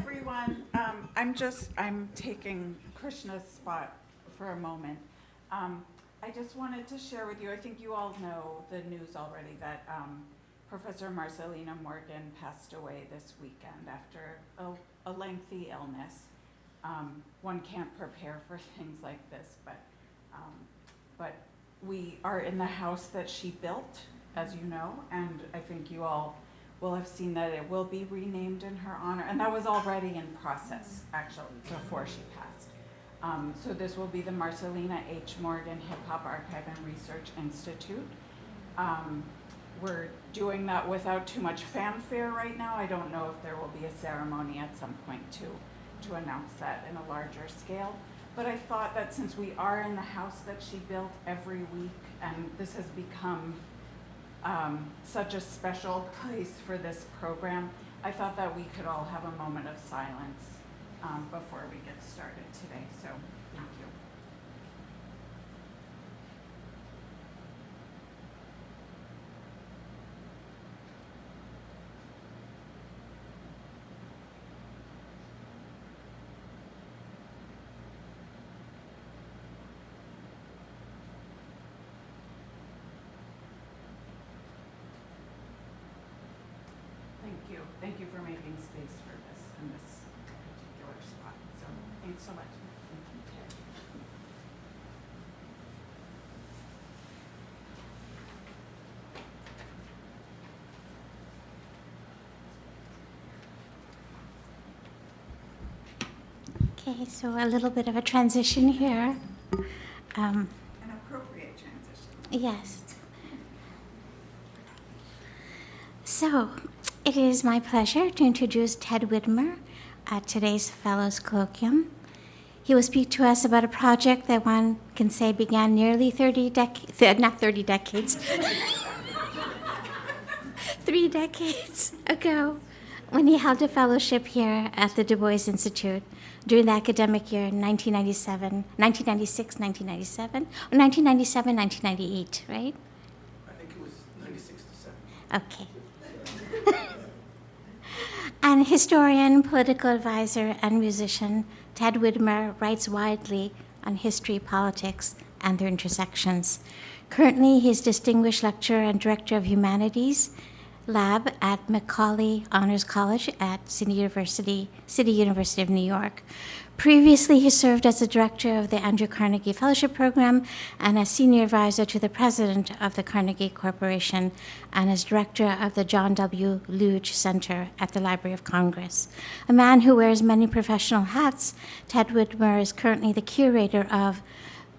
everyone. I'm taking Krishna's spot for a moment. I just wanted to share with you, I think you all know the news already that Professor Marcelina Morgan passed away this weekend after a lengthy illness. One can't prepare for things like this, but we are in the house that she built, as you know, and I think you all will have seen that it will be renamed in her honor, and that was already in process, actually, before she passed. So this will be the Marcelina H. Morgan Hip-Hop Archive and Research Institute. We're doing that without too much fanfare right now. I don't know if there will be a ceremony at some point to announce that in a larger scale. But I thought that since we are in the house that she built every week, and this has become such a special place for this program, I thought that we could all have a moment of silence before we get started today. So thank you. Thank you for making space for this in this particular spot. So thanks so much. Okay, so a little bit of a transition here. An appropriate transition. Yes. So, it is my pleasure to introduce Ted Widmer at today's Fellows Colloquium. He will speak to us about a project that one can say began nearly 3 3 decades ago when he held a fellowship here at the Du Bois Institute during the academic year 1996, 1997, or 1997, 1998, right? I think it was 96 to 7. Okay. And historian, political advisor, and musician Ted Widmer writes widely on history, politics, and their intersections. Currently, he's Distinguished Lecturer and Director of Humanities Lab at Macaulay Honors College at City University of New York. Previously, he served as the director of the Andrew Carnegie Fellowship Program and as senior advisor to the president of the Carnegie Corporation and as director of the John W. Luge Center at the Library of Congress. A man who wears many professional hats, Ted Widmer is currently the curator of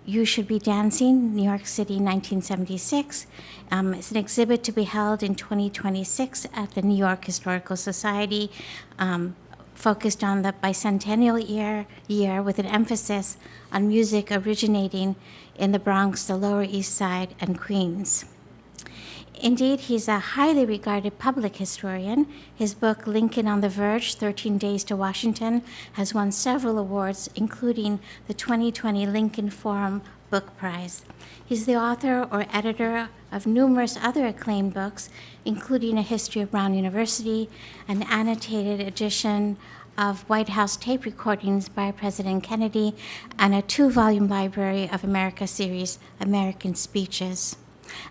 You Should Be Dancing, New York City, 1976. It's an exhibit to be held in 2026 at the New York Historical Society, focused on the bicentennial year with an emphasis on music originating in the Bronx, the Lower East Side, and Queens. Indeed, he's a highly regarded public historian. His book, Lincoln on the Verge, 13 Days to Washington, has won several awards, including the 2020 Lincoln Forum Book Prize. He's the author or editor of numerous other acclaimed books, including A History of Brown University, an annotated edition of White House tape recordings by President Kennedy, and a 2-volume Library of America series, American Speeches.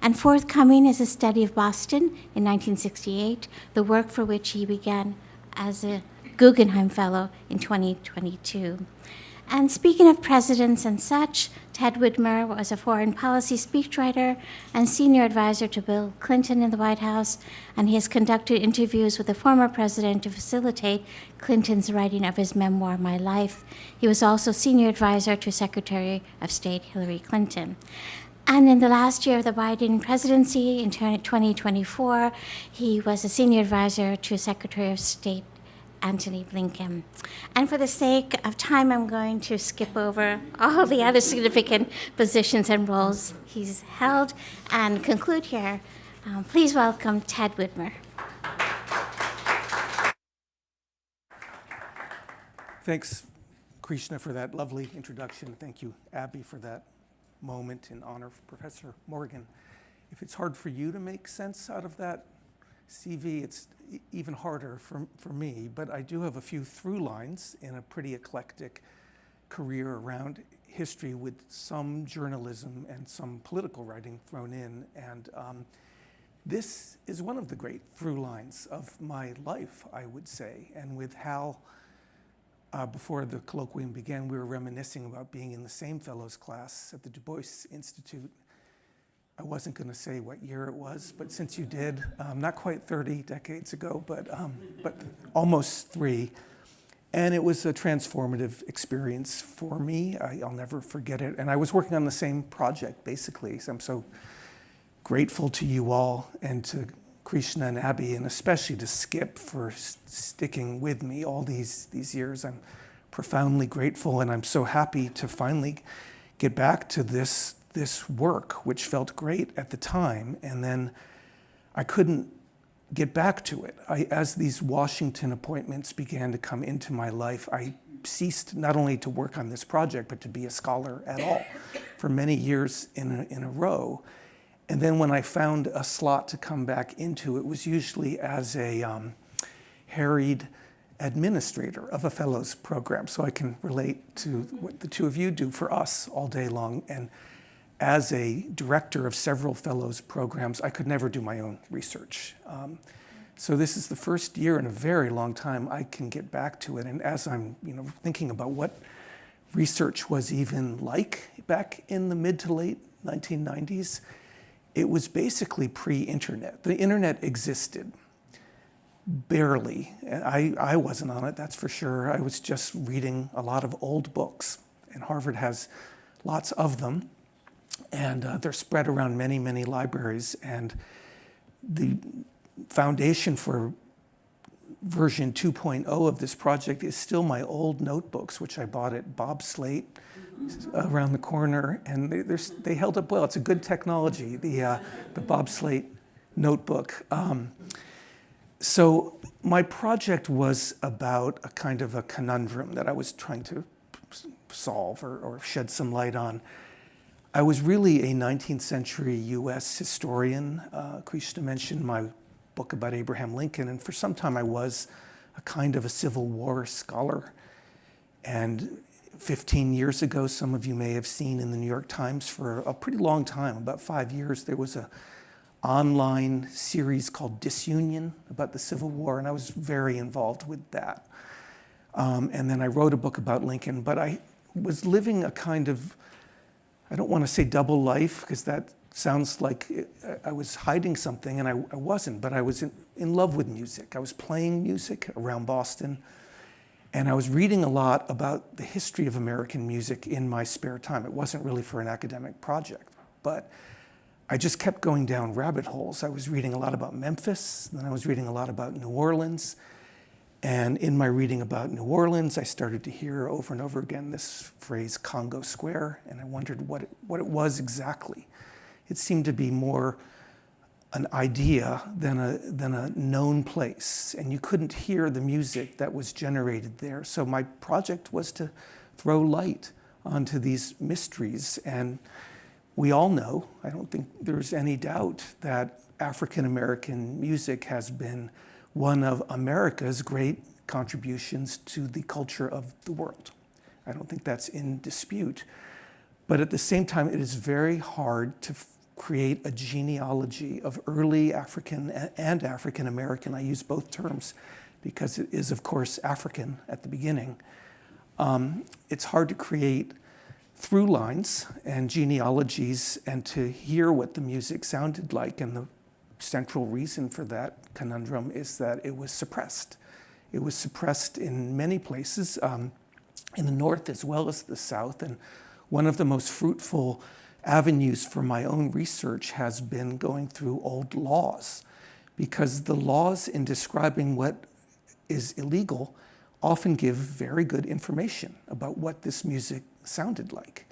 And forthcoming is a study of Boston in 1968, the work for which he began as a Guggenheim Fellow in 2022. And speaking of presidents and such, Ted Widmer was a foreign policy speechwriter and senior advisor to Bill Clinton in the White House, and he has conducted interviews with the former president to facilitate Clinton's writing of his memoir, My Life. He was also senior advisor to Secretary of State Hillary Clinton. And in the last year of the Biden presidency, in 2024, he was a senior advisor to Secretary of State Antony Blinken. And for the sake of time, I'm going to skip over all the other significant positions and roles he's held and conclude here. Please welcome Ted Widmer. Thanks, Krishna, for that lovely introduction. Thank you, Abby, for that moment in honor of Professor Morgan. If it's hard for you to make sense out of that CV, it's even harder for me, but I do have a few through lines in a pretty eclectic career around history with some journalism and some political writing thrown in. And this is one of the great through lines of my life, I would say. And with Hal, before the colloquium began, we were reminiscing about being in the same fellows class at the Du Bois Institute. I wasn't going to say what year it was, but since you did, not quite 30 decades ago, but almost 3. And it was a transformative experience for me. I'll never forget it. And I was working on the same project, basically. So I'm so grateful to you all and to Krishna and Abby, and especially to Skip for sticking with me all these years. I'm profoundly grateful, and I'm so happy to finally get back to this work, which felt great at the time, and then I couldn't get back to it. As these Washington appointments began to come into my life, I ceased not only to work on this project, but to be a scholar at all for many years in a row. And then when I found a slot to come back into, it was usually as a harried administrator of a fellows program. So I can relate to what the two of you do for us all day long. And as a director of several fellows programs, I could never do my own research. So this is the first year in a very long time I can get back to it. And as I'm thinking about what research was even like back in the mid to late 1990s, it was basically pre-internet. The internet existed, barely. I wasn't on it, that's for sure. I was just reading a lot of old books, and Harvard has lots of them. And they're spread around many, many libraries. And the foundation for version 2.0 of this project is still my old notebooks, which I bought at Bob Slate around the corner. And they held up well. It's a good technology, the Bob Slate notebook. So my project was about a kind of a conundrum that I was trying to solve or shed some light on. I was really a 19th century US historian. Krishna mentioned my book about Abraham Lincoln, and for some time I was a kind of a Civil War scholar. And 15 years ago, some of you may have seen in the New York Times for a pretty long time, about 5 years, there was an online series called Disunion about the Civil War, and I was very involved with that. And then I wrote a book about Lincoln, but I was living a kind of, I don't want to say double life, because that sounds like I was hiding something, and I wasn't, but I was in love with music. I was playing music around Boston, and I was reading a lot about the history of American music in my spare time. It wasn't really for an academic project, but I just kept going down rabbit holes. I was reading a lot about Memphis, then I was reading a lot about New Orleans, and in my reading about New Orleans, I started to hear over and over again this phrase, Congo Square, and I wondered what it was exactly. It seemed to be more an idea than a known place, and you couldn't hear the music that was generated there. So my project was to throw light onto these mysteries, and we all know, I don't think there's any doubt, that African American music has been one of America's great contributions to the culture of the world. I don't think that's in dispute. But at the same time, it is very hard to create a genealogy of early African and African American. I use both terms because it is, of course, African at the beginning. It's hard to create through lines and genealogies and to hear what the music sounded like. And the central reason for that conundrum is that it was suppressed. It was suppressed in many places, in the North as well as the South. And one of the most fruitful avenues for my own research has been going through old laws, because the laws in describing what is illegal often give very good information about what this music sounded like.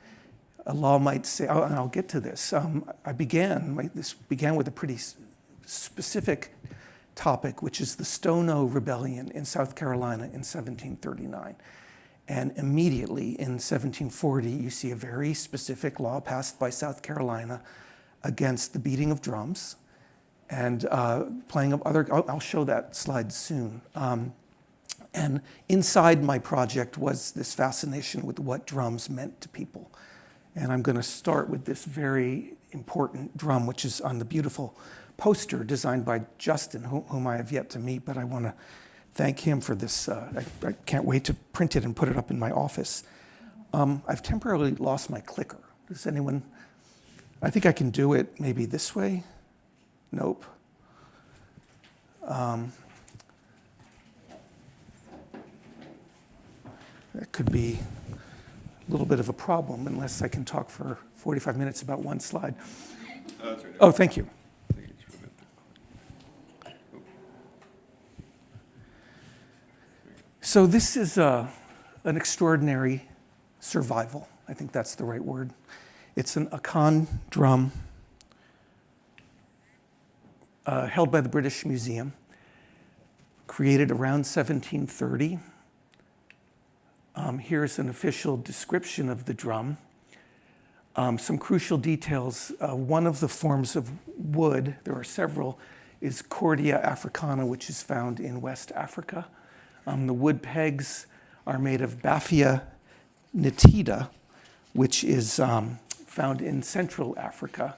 A law might say, and I'll get to this, this began with a pretty specific topic, which is the Stono Rebellion in South Carolina in 1739. And immediately in 1740, you see a very specific law passed by South Carolina against the beating of drums and playing of other, I'll show that slide soon. And inside my project was this fascination with what drums meant to people. And I'm going to start with this very important drum, which is on the beautiful poster designed by Justin, whom I have yet to meet, but I want to thank him for this. I can't wait to print it and put it up in my office. I've temporarily lost my clicker. Does anyone, I think I can do it maybe this way. Nope. That could be a little bit of a problem unless I can talk for 45 minutes about one slide. That's right. Oh, thank you. So this is an extraordinary survival. I think that's the right word. It's an Akan drum held by the British Museum, created around 1730. Here's an official description of the drum. Some crucial details. One of the forms of wood, there are several, is Cordia africana, which is found in West Africa. The wood pegs are made of Baphia nitida, which is found in Central Africa.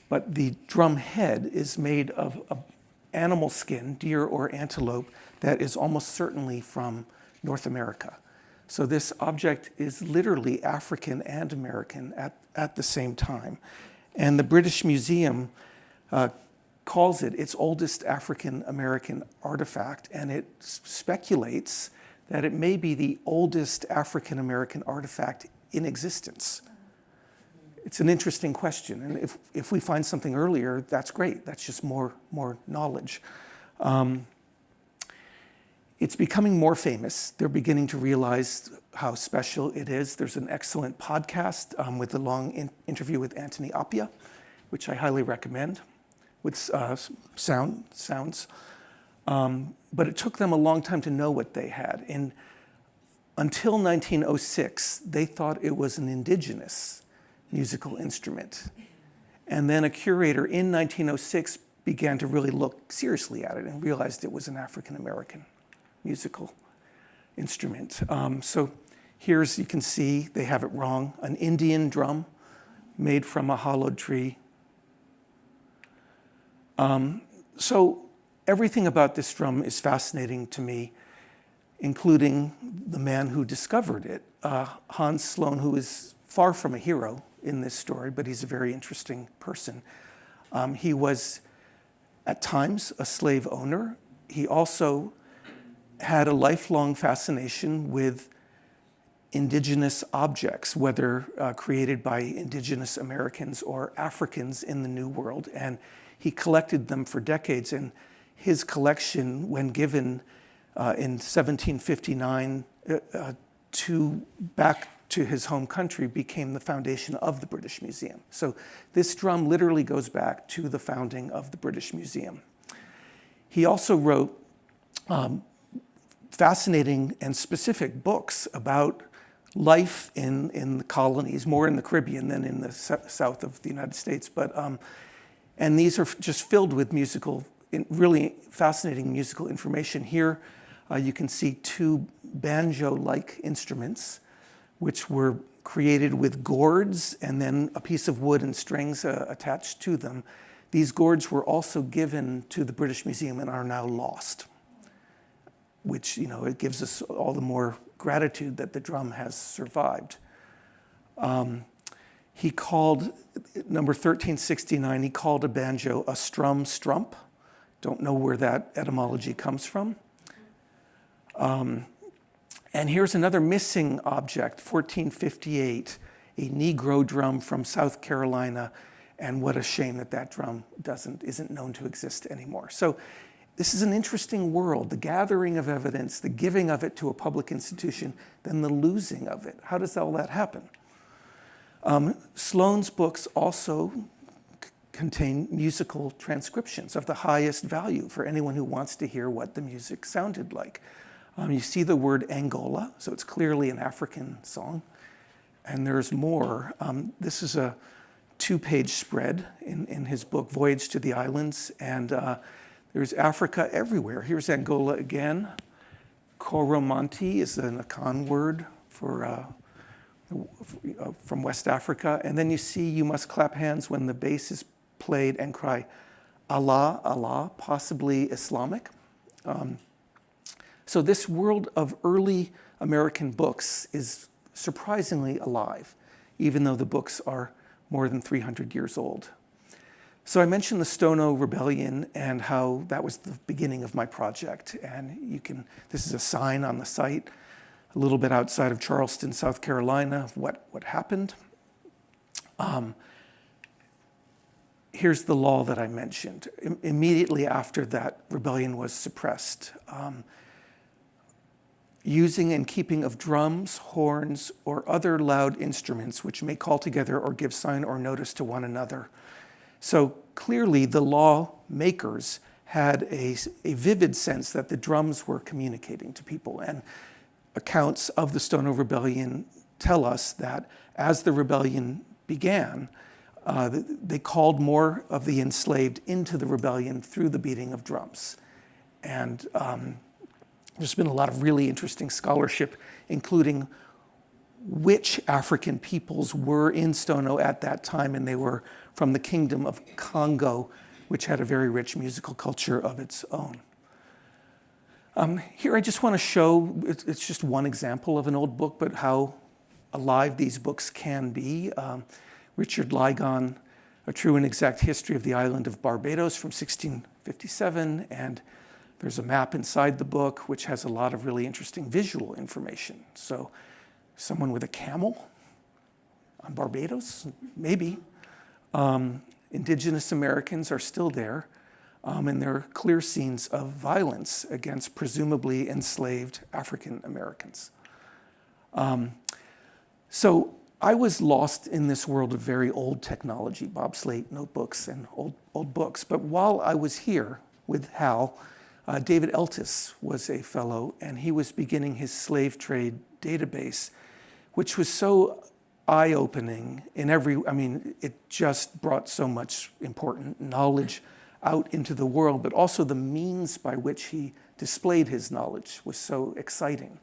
But the drum head is made of animal skin, deer or antelope, that is almost certainly from North America. So this object is literally African and American at the same time. And the British Museum calls it its oldest African-American artifact, and it speculates that it may be the oldest African-American artifact in existence. It's an interesting question, and if we find something earlier, that's great. That's just more knowledge. It's becoming more famous. They're beginning to realize how special it is. There's an excellent podcast with a long interview with Anthony Appiah, which I highly recommend, with sounds. But it took them a long time to know what they had. Until 1906, they thought it was an indigenous musical instrument. And then a curator in 1906 began to really look seriously at it and realized it was an African-American musical instrument. So here's, you can see, they have it wrong, an Indian drum made from a hollowed tree. So everything about this drum is fascinating to me, including the man who discovered it, Hans Sloane, who is far from a hero in this story, but he's a very interesting person. He was, at times, a slave owner. He also had a lifelong fascination with indigenous objects, whether created by indigenous Americans or Africans in the New World. And he collected them for decades. And his collection, when given in 1759 back to his home country, became the foundation of the British Museum. So this drum literally goes back to the founding of the British Museum. He also wrote fascinating and specific books about life in the colonies, more in the Caribbean than in the south of the United States. And these are just filled with really fascinating musical information. Here you can see two banjo-like instruments, which were created with gourds and then a piece of wood and strings attached to them. These gourds were also given to the British Museum and are now lost, which, it gives us all the more gratitude that the drum has survived. He called, number 1369, he called a banjo a strum strump. Don't know where that etymology comes from. And here's another missing object, 1458, a Negro drum from South Carolina. And what a shame that drum isn't known to exist anymore. So this is an interesting world, the gathering of evidence, the giving of it to a public institution, then the losing of it. How does all that happen? Sloane's books also contain musical transcriptions of the highest value for anyone who wants to hear what the music sounded like. You see the word Angola, so it's clearly an African song. And there's more. This is a 2-page spread in his book, Voyage to the Islands. And there's Africa everywhere. Here's Angola again. Coromantee is an Akan word from West Africa. And then you see you must clap hands when the bass is played and cry, Allah, Allah, possibly Islamic. So this world of early American books is surprisingly alive, even though the books are more than 300 years old. So I mentioned the Stono Rebellion and how that was the beginning of my project. And this is a sign on the site, a little bit outside of Charleston, South Carolina, of what happened. Here's the law that I mentioned. Immediately after that rebellion was suppressed, using and keeping of drums, horns, or other loud instruments which may call together or give sign or notice to one another. So clearly the lawmakers had a vivid sense that the drums were communicating to people. And accounts of the Stono Rebellion tell us that as the rebellion began, they called more of the enslaved into the rebellion through the beating of drums. And there's been a lot of really interesting scholarship, including which African peoples were in Stono at that time, and they were from the kingdom of Congo, which had a very rich musical culture of its own. Here I just want to show, it's just one example of an old book, but how alive these books can be. Richard Ligon, A True and Exact History of the Island of Barbados from 1657, and there's a map inside the book which has a lot of really interesting visual information. So someone with a camel on Barbados, maybe. Indigenous Americans are still there, and there are clear scenes of violence against presumably enslaved African Americans. So I was lost in this world of very old technology, bobslate notebooks and old books. But while I was here with Hal, David Eltis was a fellow, and he was beginning his slave trade database, which was so eye-opening in it just brought so much important knowledge out into the world, but also the means by which he displayed his knowledge was so exciting.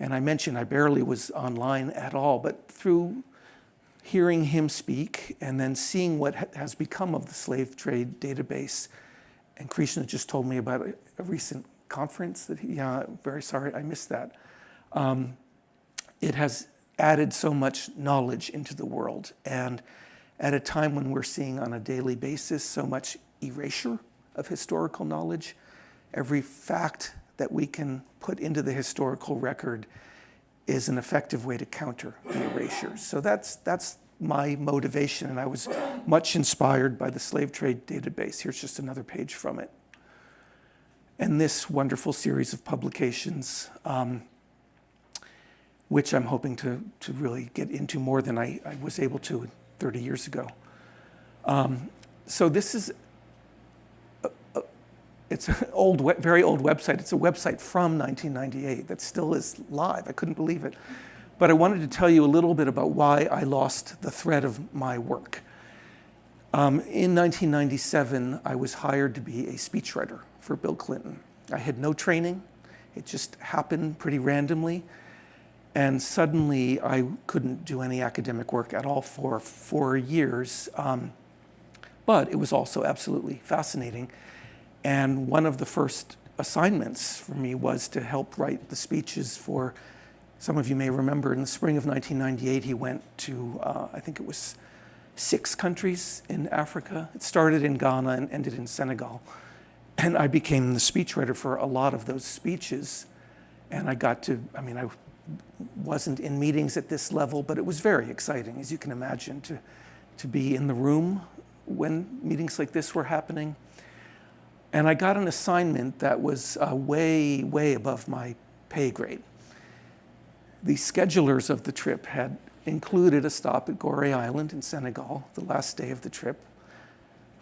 And I mentioned I barely was online at all, but through hearing him speak and then seeing what has become of the slave trade database, and Krishna just told me about a recent conference that very sorry I missed that. It has added so much knowledge into the world, and at a time when we're seeing on a daily basis so much erasure of historical knowledge, every fact that we can put into the historical record is an effective way to counter the erasure. So that's my motivation, and I was much inspired by the slave trade database. Here's just another page from it. And this wonderful series of publications, which I'm hoping to really get into more than I was able to 30 years ago. So this is it's an very old website. It's a website from 1998 that still is live. I couldn't believe it. But I wanted to tell you a little bit about why I lost the thread of my work. In 1997, I was hired to be a speechwriter for Bill Clinton. I had no training. It just happened pretty randomly. And suddenly, I couldn't do any academic work at all for 4 years. But it was also absolutely fascinating. And one of the first assignments for me was to help write the speeches for, some of you may remember, in the spring of 1998, he went to, I think it was 6 countries in Africa. It started in Ghana and ended in Senegal. And I became the speechwriter for a lot of those speeches. And I got to, I wasn't in meetings at this level, but it was very exciting, as you can imagine, to be in the room when meetings like this were happening. And I got an assignment that was way, way above my pay grade. The schedulers of the trip had included a stop at Gorée Island in Senegal, the last day of the trip,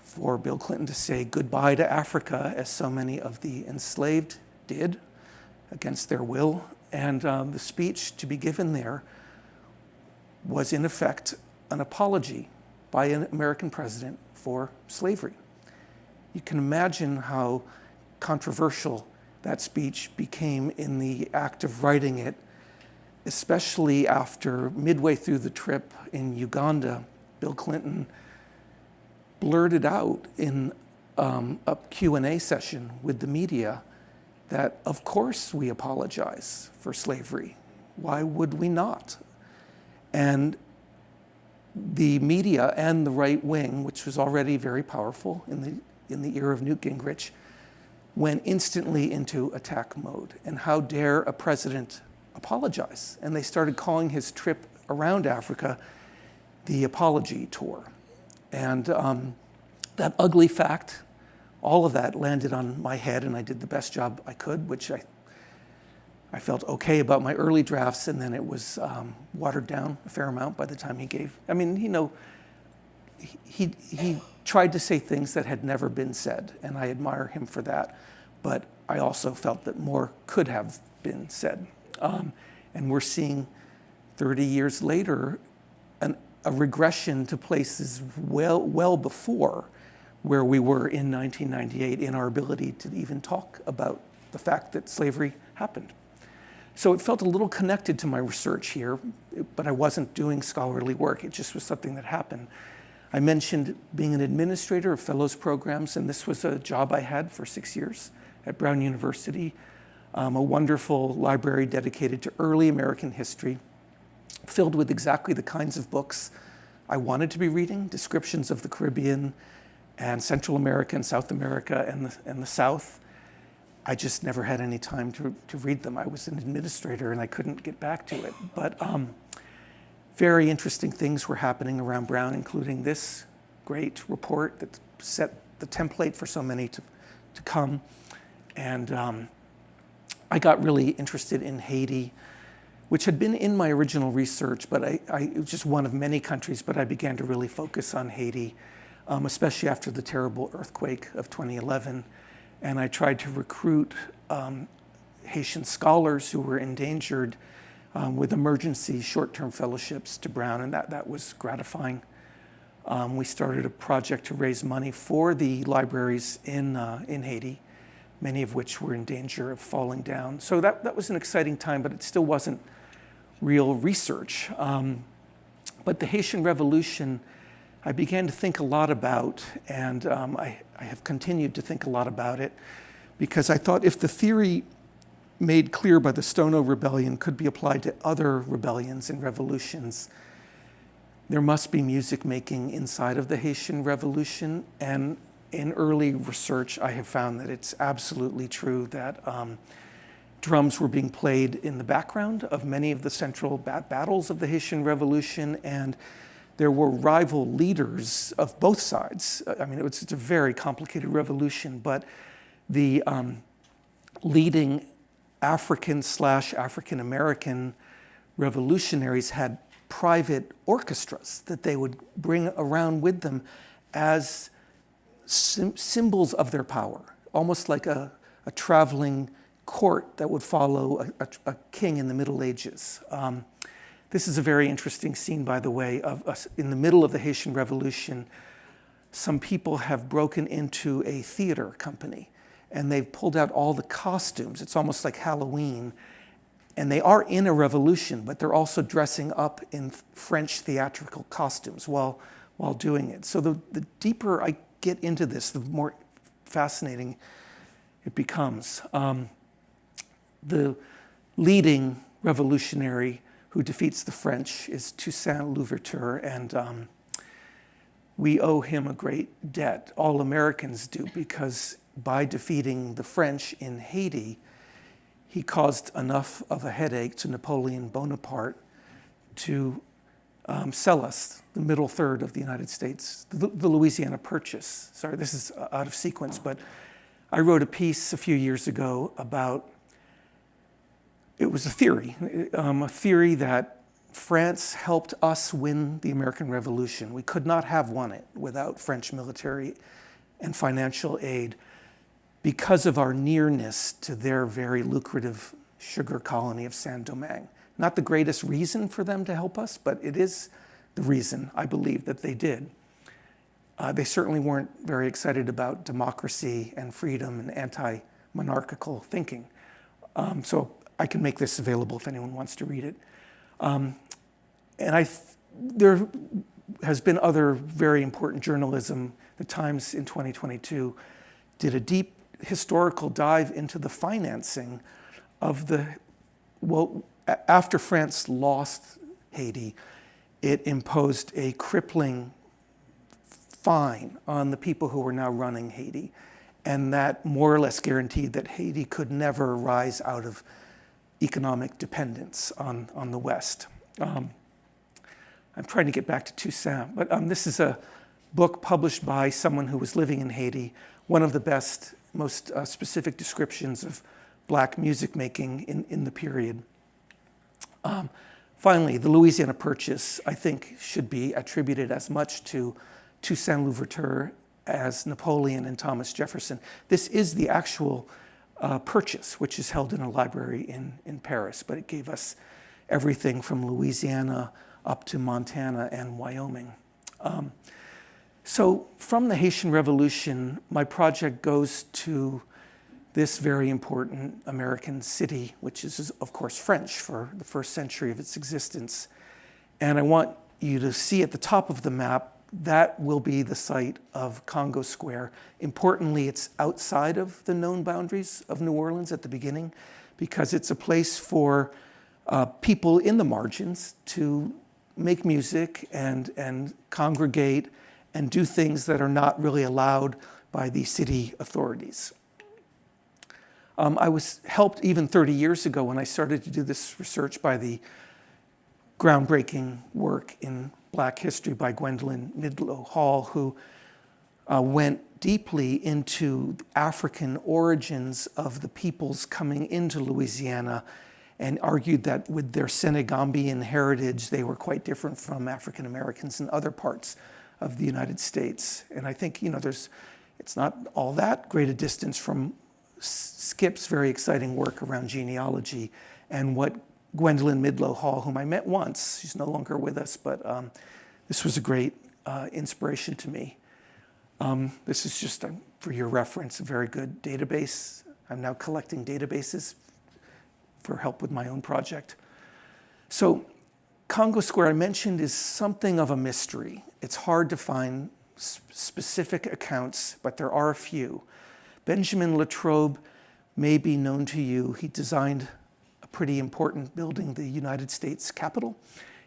for Bill Clinton to say goodbye to Africa, as so many of the enslaved did, against their will. And the speech to be given there was, in effect, an apology by an American president for slavery. You can imagine how controversial that speech became in the act of writing it, especially after midway through the trip in Uganda, Bill Clinton blurted out in a Q&A session with the media that, of course, we apologize for slavery. Why would we not? And the media and the right wing, which was already very powerful in the era of Newt Gingrich, went instantly into attack mode. And how dare a president apologize? And they started calling his trip around Africa the apology tour. And that ugly fact, all of that landed on my head, and I did the best job I could, which I felt okay about my early drafts, and then it was watered down a fair amount by the time he gave. He tried to say things that had never been said, and I admire him for that. But I also felt that more could have been said. And we're seeing 30 years later a regression to places well before where we were in 1998 in our ability to even talk about the fact that slavery happened. So it felt a little connected to my research here, but I wasn't doing scholarly work. It just was something that happened. I mentioned being an administrator of fellows programs, and this was a job I had for 6 years at Brown University, a wonderful library dedicated to early American history, filled with exactly the kinds of books I wanted to be reading, descriptions of the Caribbean and Central America and South America and the South. I just never had any time to read them. I was an administrator and I couldn't get back to it. But very interesting things were happening around Brown, including this great report that set the template for so many to come. And I got really interested in Haiti, which had been in my original research, but it was just one of many countries, but I began to really focus on Haiti, especially after the terrible earthquake of 2011. and I tried to recruit Haitian scholars who were endangered with emergency short-term fellowships to Brown, and that was gratifying. We started a project to raise money for the libraries in Haiti, many of which were in danger of falling down. So that was an exciting time, but it still wasn't real research. But the Haitian Revolution, I began to think a lot about, and I have continued to think a lot about it, because I thought if the theory made clear by the Stono Rebellion could be applied to other rebellions and revolutions, there must be music making inside of the Haitian Revolution. And in early research, I have found that it's absolutely true that drums were being played in the background of many of the central battles of the Haitian Revolution, and there were rival leaders of both sides. I mean, it's a very complicated revolution, but the leading African/African-American revolutionaries had private orchestras that they would bring around with them as symbols of their power, almost like a traveling court that would follow a king in the Middle Ages. This is a very interesting scene, by the way, of us in the middle of the Haitian Revolution. Some people have broken into a theater company, and they've pulled out all the costumes. It's almost like Halloween. And they are in a revolution, but they're also dressing up in French theatrical costumes while doing it. So the deeper I get into this, the more fascinating it becomes. The leading revolutionary who defeats the French is Toussaint Louverture, and we owe him a great debt. All Americans do, because by defeating the French in Haiti, he caused enough of a headache to Napoleon Bonaparte to sell us the middle third of the United States, the Louisiana Purchase. Sorry, this is out of sequence, but I wrote a piece a few years ago about, it was a theory that France helped us win the American Revolution. We could not have won it without French military and financial aid, because of our nearness to their very lucrative sugar colony of Saint-Domingue. Not the greatest reason for them to help us, but it is the reason I believe that they did. They certainly weren't very excited about democracy and freedom and anti-monarchical thinking. So I can make this available if anyone wants to read it. There has been other very important journalism. The Times in 2022 did a deep historical dive into the financing of after France lost Haiti, it imposed a crippling fine on the people who were now running Haiti. And that more or less guaranteed that Haiti could never rise out of economic dependence on the West. I'm trying to get back to Toussaint, but this is a book published by someone who was living in Haiti, one of the best, most specific descriptions of black music making in the period. Finally, the Louisiana Purchase, I think, should be attributed as much to Toussaint Louverture as Napoleon and Thomas Jefferson. This is the actual purchase, which is held in a library in Paris, but it gave us everything from Louisiana up to Montana and Wyoming. So from the Haitian Revolution, my project goes to this very important American city, which is, of course, French for the first century of its existence. And I want you to see at the top of the map, that will be the site of Congo Square. Importantly, it's outside of the known boundaries of New Orleans at the beginning, because it's a place for people in the margins to make music and congregate and do things that are not really allowed by the city authorities. I was helped even 30 years ago when I started to do this research by the groundbreaking work in Black history by Gwendolyn Midlow Hall, who went deeply into African origins of the peoples coming into Louisiana and argued that with their Senegambian heritage, they were quite different from African Americans in other parts of the United States. And I think, there's It's not all that great a distance from Skip's very exciting work around genealogy and what Gwendolyn Midlow Hall, whom I met once, she's no longer with us, but this was a great inspiration to me. This is just, for your reference, a very good database. I'm now collecting databases for help with my own project. So Congo Square, I mentioned, is something of a mystery. It's hard to find specific accounts, but there are a few. Benjamin Latrobe may be known to you. He designed a pretty important building, the United States Capitol.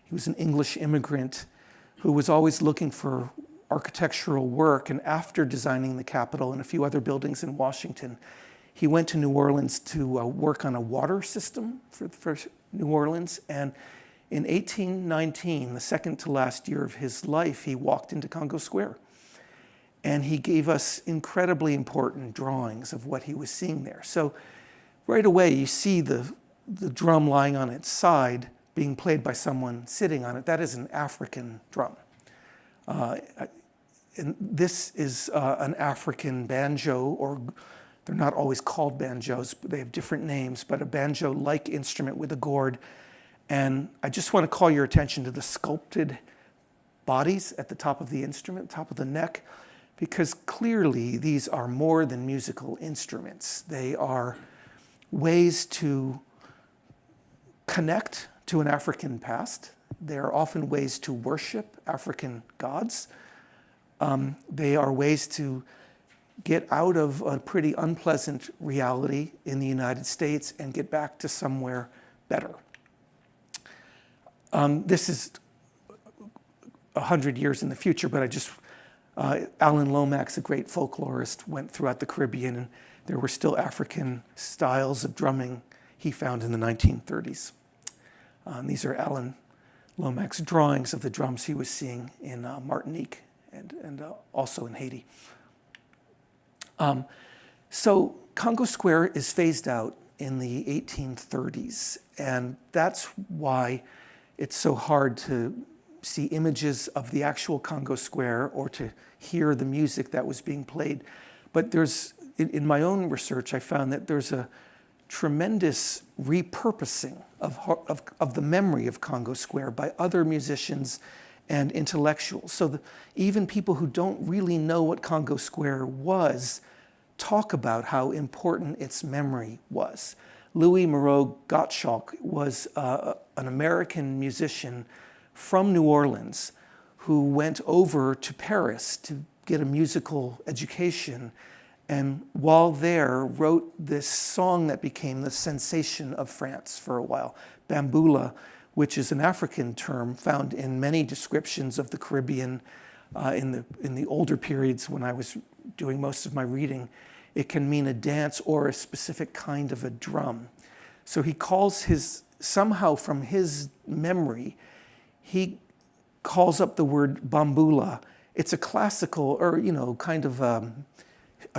He was an English immigrant who was always looking for architectural work, and after designing the Capitol and a few other buildings in Washington, he went to New Orleans to work on a water system for New Orleans, and in 1819, the second to last year of his life, he walked into Congo Square. And he gave us incredibly important drawings of what he was seeing there. So right away, you see the drum lying on its side being played by someone sitting on it. That is an African drum. And this is an African banjo, or they're not always called banjos, but they have different names, but a banjo-like instrument with a gourd. And I just want to call your attention to the sculpted bodies at the top of the instrument, top of the neck, because clearly these are more than musical instruments. They are ways to connect to an African past. They are often ways to worship African gods. They are ways to get out of a pretty unpleasant reality in the United States and get back to somewhere better. This is 100 years in the future, but Alan Lomax, a great folklorist, went throughout the Caribbean, and there were still African styles of drumming he found in the 1930s. These are Alan Lomax drawings of the drums he was seeing in Martinique and also in Haiti. So Congo Square is phased out in the 1830s, and that's why it's so hard to see images of the actual Congo Square or to hear the music that was being played. But in my own research, I found that there's a tremendous repurposing of the memory of Congo Square by other musicians and intellectuals. So even people who don't really know what Congo Square was talk about how important its memory was. Louis Moreau Gottschalk was an American musician from New Orleans who went over to Paris to get a musical education, and while there wrote this song that became the sensation of France for a while, Bamboula, which is an African term found in many descriptions of the Caribbean in the older periods when I was doing most of my reading. It can mean a dance or a specific kind of a drum. So he calls somehow from his memory, he calls up the word bamboula. It's a classical, or kind of a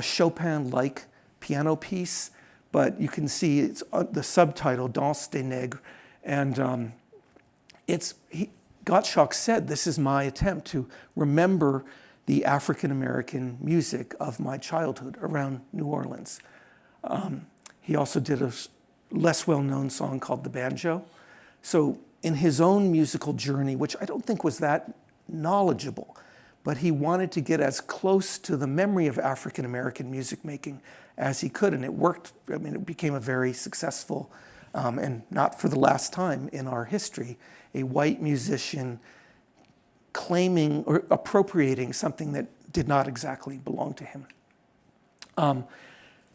Chopin-like piano piece, but you can see it's the subtitle, Danse des Nègres, and Gottschalk said, this is my attempt to remember the African-American music of my childhood around New Orleans. He also did a less well-known song called The Banjo. So in his own musical journey, which I don't think was that knowledgeable, but he wanted to get as close to the memory of African-American music making as he could, and it worked. I mean, it became a very successful, and not for the last time in our history, a white musician claiming or appropriating something that did not exactly belong to him.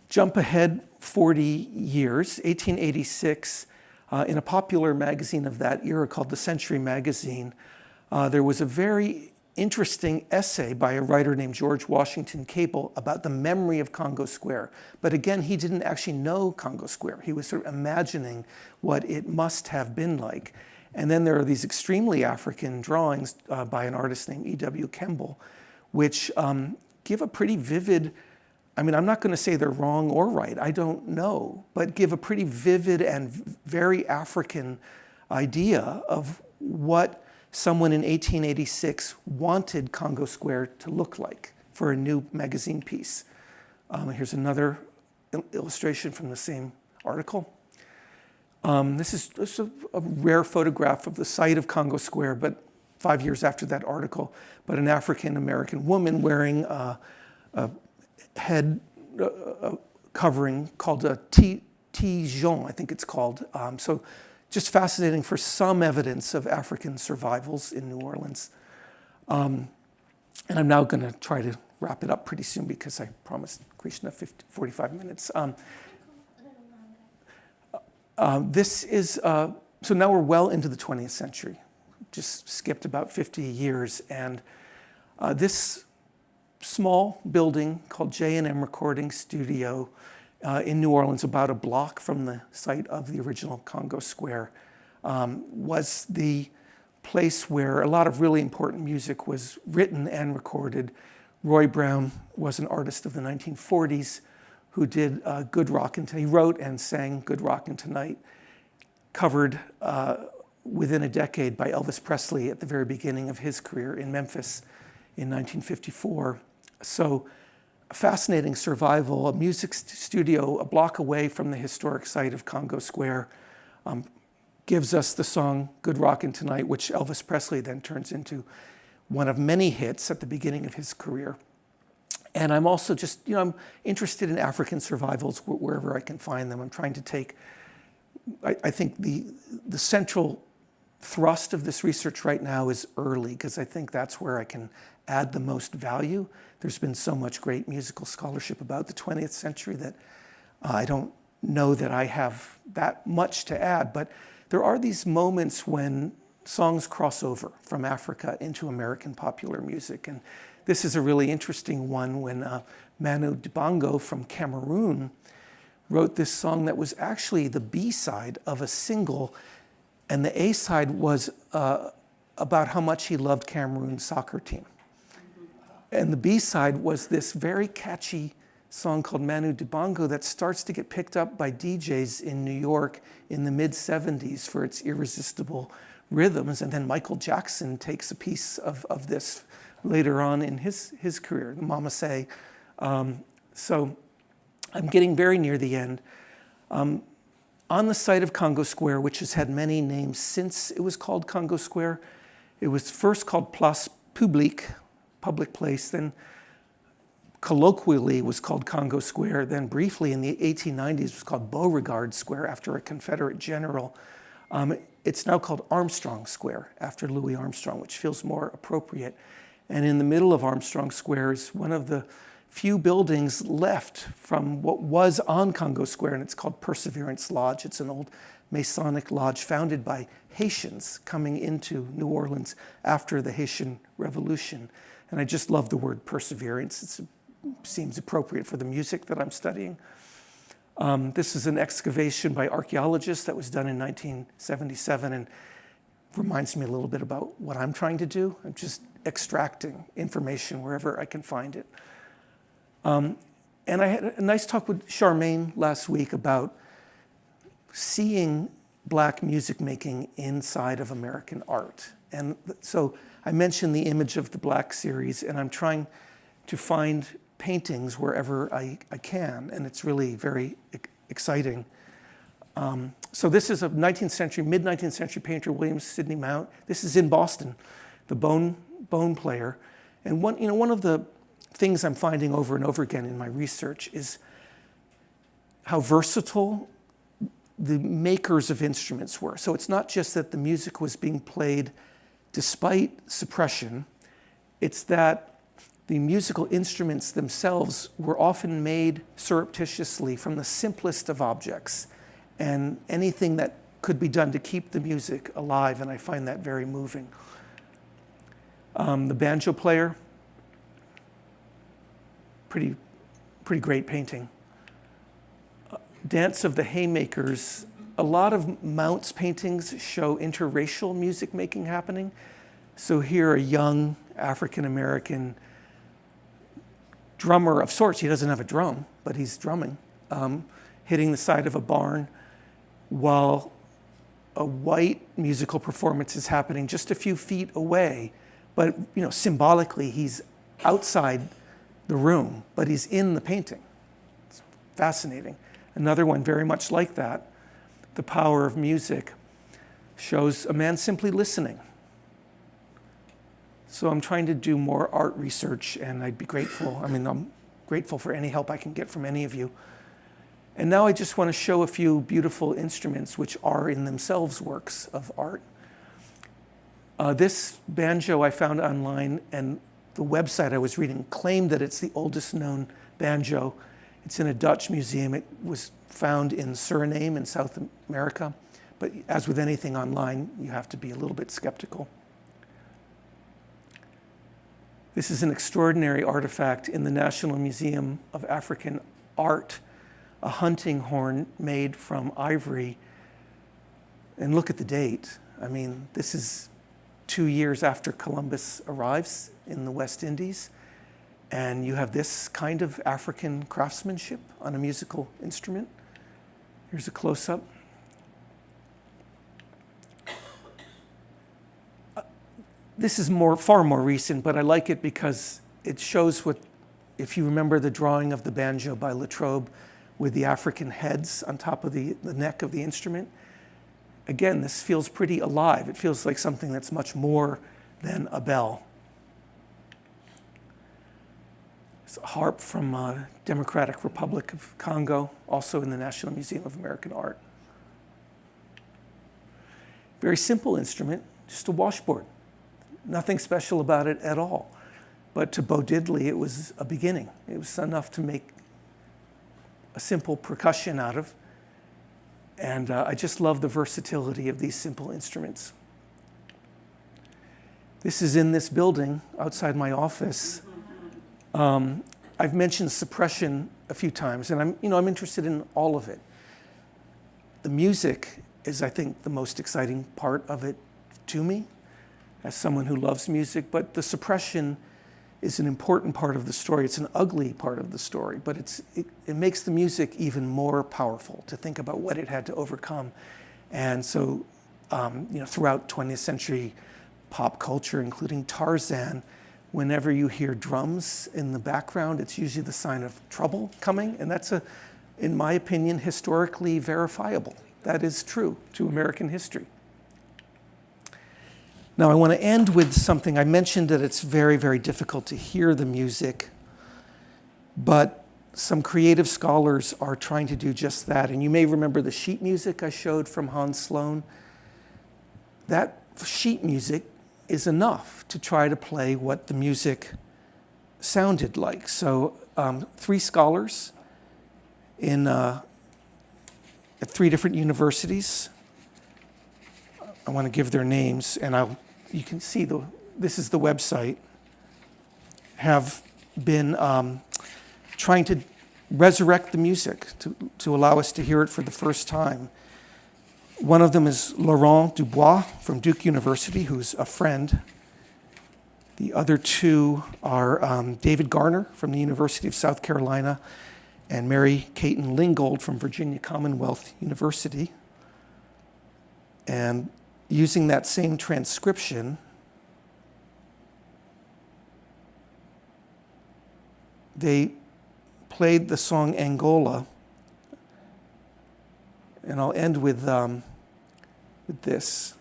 Jump ahead 40 years, 1886, in a popular magazine of that era called The Century Magazine, there was a very interesting essay by a writer named George Washington Cable about the memory of Congo Square. But again, he didn't actually know Congo Square. He was sort of imagining what it must have been like. And then there are these extremely African drawings by an artist named E.W. Kemble, which give a pretty vivid, I'm not going to say they're wrong or right, I don't know, but give a pretty vivid and very African idea of what someone in 1886 wanted Congo Square to look like. for a new magazine piece. Here's another illustration from the same article. This is a rare photograph of the site of Congo Square, but 5 years after that article, but an African-American woman wearing a head covering called a tigeon, I think it's called. So just fascinating for some evidence of African survivals in New Orleans. And I'm now going to try to wrap it up pretty soon because I promised Krishna 45 minutes. This is, so now we're well into the 20th century, just skipped about 50 years. And this small building called J&M Recording Studio in New Orleans, about a block from the site of the original Congo Square, was the place where a lot of really important music was written and recorded. Roy Brown was an artist of the 1940s who did Good Rockin' Tonight. He wrote and sang Good Rockin' Tonight, covered within a decade by Elvis Presley at the very beginning of his career in Memphis in 1954. So a fascinating survival, a music studio a block away from the historic site of Congo Square, gives us the song Good Rockin' Tonight, which Elvis Presley then turns into one of many hits at the beginning of his career. And I'm also just, I'm interested in African survivals wherever I can find them. I'm trying to take, I think the central thrust of this research right now is early, because I think that's where I can add the most value. There's been so much great musical scholarship about the 20th century that I don't know that I have that much to add, but there are these moments when songs cross over from Africa into American popular music. And this is a really interesting one when Manu Dibango from Cameroon wrote this song that was actually the B-side of a single, and the A-side was about how much he loved Cameroon's soccer team. And the B-side was this very catchy song called Manu Dibango that starts to get picked up by DJs in New York in the mid-70s for its irresistible rhythms. And then Michael Jackson takes a piece of this later on in his career, Mama Say. So I'm getting very near the end. On the site of Congo Square, which has had many names since it was called Congo Square, it was first called Place Publique, public place, then colloquially was called Congo Square, then briefly in the 1890s was called Beauregard Square after a Confederate general. It's now called Armstrong Square after Louis Armstrong, which feels more appropriate. And in the middle of Armstrong Square is one of the few buildings left from what was on Congo Square, and it's called Perseverance Lodge. It's an old Masonic lodge founded by Haitians coming into New Orleans after the Haitian Revolution. And I just love the word perseverance. It seems appropriate for the music that I'm studying. This is an excavation by archaeologists that was done in 1977 and reminds me a little bit about what I'm trying to do. I'm just extracting information wherever I can find it. And I had a nice talk with Charmaine last week about seeing Black music making inside of American art. And so I mentioned the Image of the Black series, and I'm trying to find paintings wherever I can, and it's really very exciting. So this is a 19th century, mid-19th century painter, William Sidney Mount. This is in Boston, the bone player. And one of the things I'm finding over and over again in my research is how versatile the makers of instruments were. So it's not just that the music was being played despite suppression, it's that the musical instruments themselves were often made surreptitiously from the simplest of objects and anything that could be done to keep the music alive, and I find that very moving. The banjo player, pretty great painting. Dance of the Haymakers, a lot of Mount's paintings show interracial music making happening. So here a young African-American drummer of sorts, he doesn't have a drum, but he's drumming, hitting the side of a barn while a white musical performance is happening just a few feet away. But symbolically, he's outside the room, but he's in the painting. It's fascinating. Another one very much like that, The Power of Music, shows a man simply listening. So I'm trying to do more art research, and I'd be grateful. I mean, I'm grateful for any help I can get from any of you. And now I just want to show a few beautiful instruments which are in themselves works of art. This banjo I found online, and the website I was reading claimed that it's the oldest known banjo. It's in a Dutch museum. It was found in Suriname in South America. But as with anything online, you have to be a little bit skeptical. This is an extraordinary artifact in the National Museum of African Art, a hunting horn made from ivory. And look at the date. I mean, this is 2 years after Columbus arrives in the West Indies. And you have this kind of African craftsmanship on a musical instrument. Here's a close-up. This is far more recent, but I like it because it shows what, if you remember the drawing of the banjo by Latrobe with the African heads on top of the neck of the instrument. Again, this feels pretty alive. It feels like something that's much more than a bell. It's a harp from Democratic Republic of Congo, also in the National Museum of American Art. Very simple instrument, just a washboard. Nothing special about it at all. But to Bo Diddley, it was a beginning. It was enough to make a simple percussion out of. And I just love the versatility of these simple instruments. This is in this building outside my office. I've mentioned suppression a few times, and I'm interested in all of it. The music is, I think, the most exciting part of it to me, as someone who loves music, but the suppression is an important part of the story. It's an ugly part of the story, but it makes the music even more powerful to think about what it had to overcome. And so, throughout 20th century pop culture, including Tarzan, whenever you hear drums in the background, it's usually the sign of trouble coming, and that's, in my opinion, historically verifiable. That is true to American history. Now, I want to end with something. I mentioned that it's very, very difficult to hear the music, but some creative scholars are trying to do just that. And you may remember the sheet music I showed from Hans Sloane. That sheet music is enough to try to play what the music sounded like. So 3 scholars at 3 different universities, I want to give their names, and you can see this is the website, have been trying to resurrect the music to allow us to hear it for the first time. One of them is Laurent Dubois from Duke University, who's a friend. The other 2 are David Garner from the University of South Carolina and Mary Caton Lingold from Virginia Commonwealth University. And using that same transcription, they played the song Angola. And I'll end with this.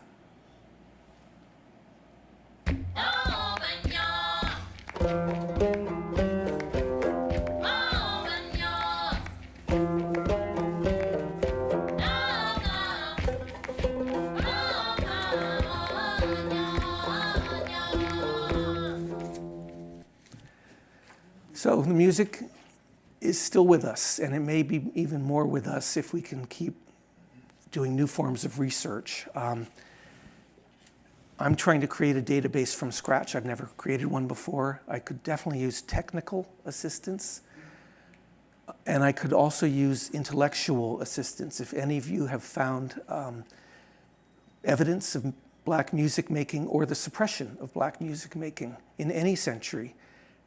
So the music is still with us, and it may be even more with us if we can keep doing new forms of research. I'm trying to create a database from scratch. I've never created one before. I could definitely use technical assistance, and I could also use intellectual assistance. If any of you have found evidence of Black music making or the suppression of Black music making in any century.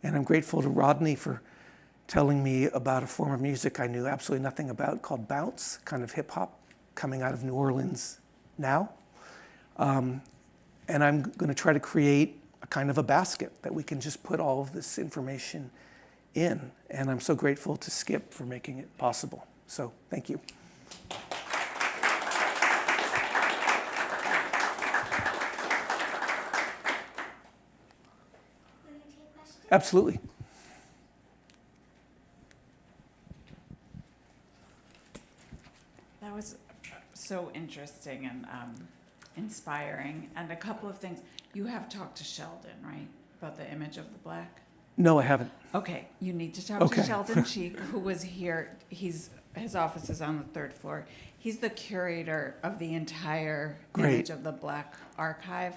And I'm grateful to Rodney for telling me about a form of music I knew absolutely nothing about called bounce, kind of hip hop coming out of New Orleans now. And I'm going to try to create a kind of a basket that we can just put all of this information in. And I'm so grateful to Skip for making it possible. So thank you. Absolutely. That was so interesting and inspiring. And a couple of things. You have talked to Sheldon, right, about the image of the black? No, I haven't. Okay, you need to talk Okay. to Sheldon Cheek, who was here. His office is on the third floor. He's the curator of the entire Great. image of the Black archive,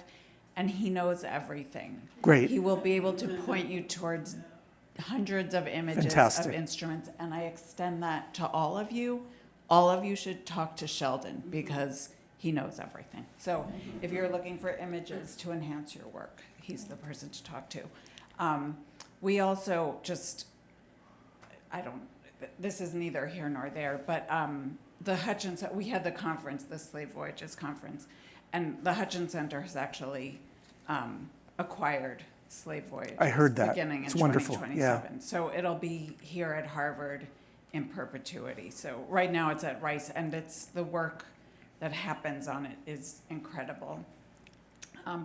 and he knows everything. Great. He will be able to point you towards hundreds of images Fantastic. of instruments, and I extend that to all of you. All of you should talk to Sheldon because he knows everything. So if you're looking for images to enhance your work, he's the person to talk to. We also just, this is neither here nor there, but the Hutchins, we had the conference, the Slave Voyages conference, and the Hutchins Center has actually acquired Slave Voyages. I heard that. Beginning It's in wonderful, 2027. yeah. So it'll be here at Harvard in perpetuity. So right now it's at Rice, and it's the work that happens on it is incredible.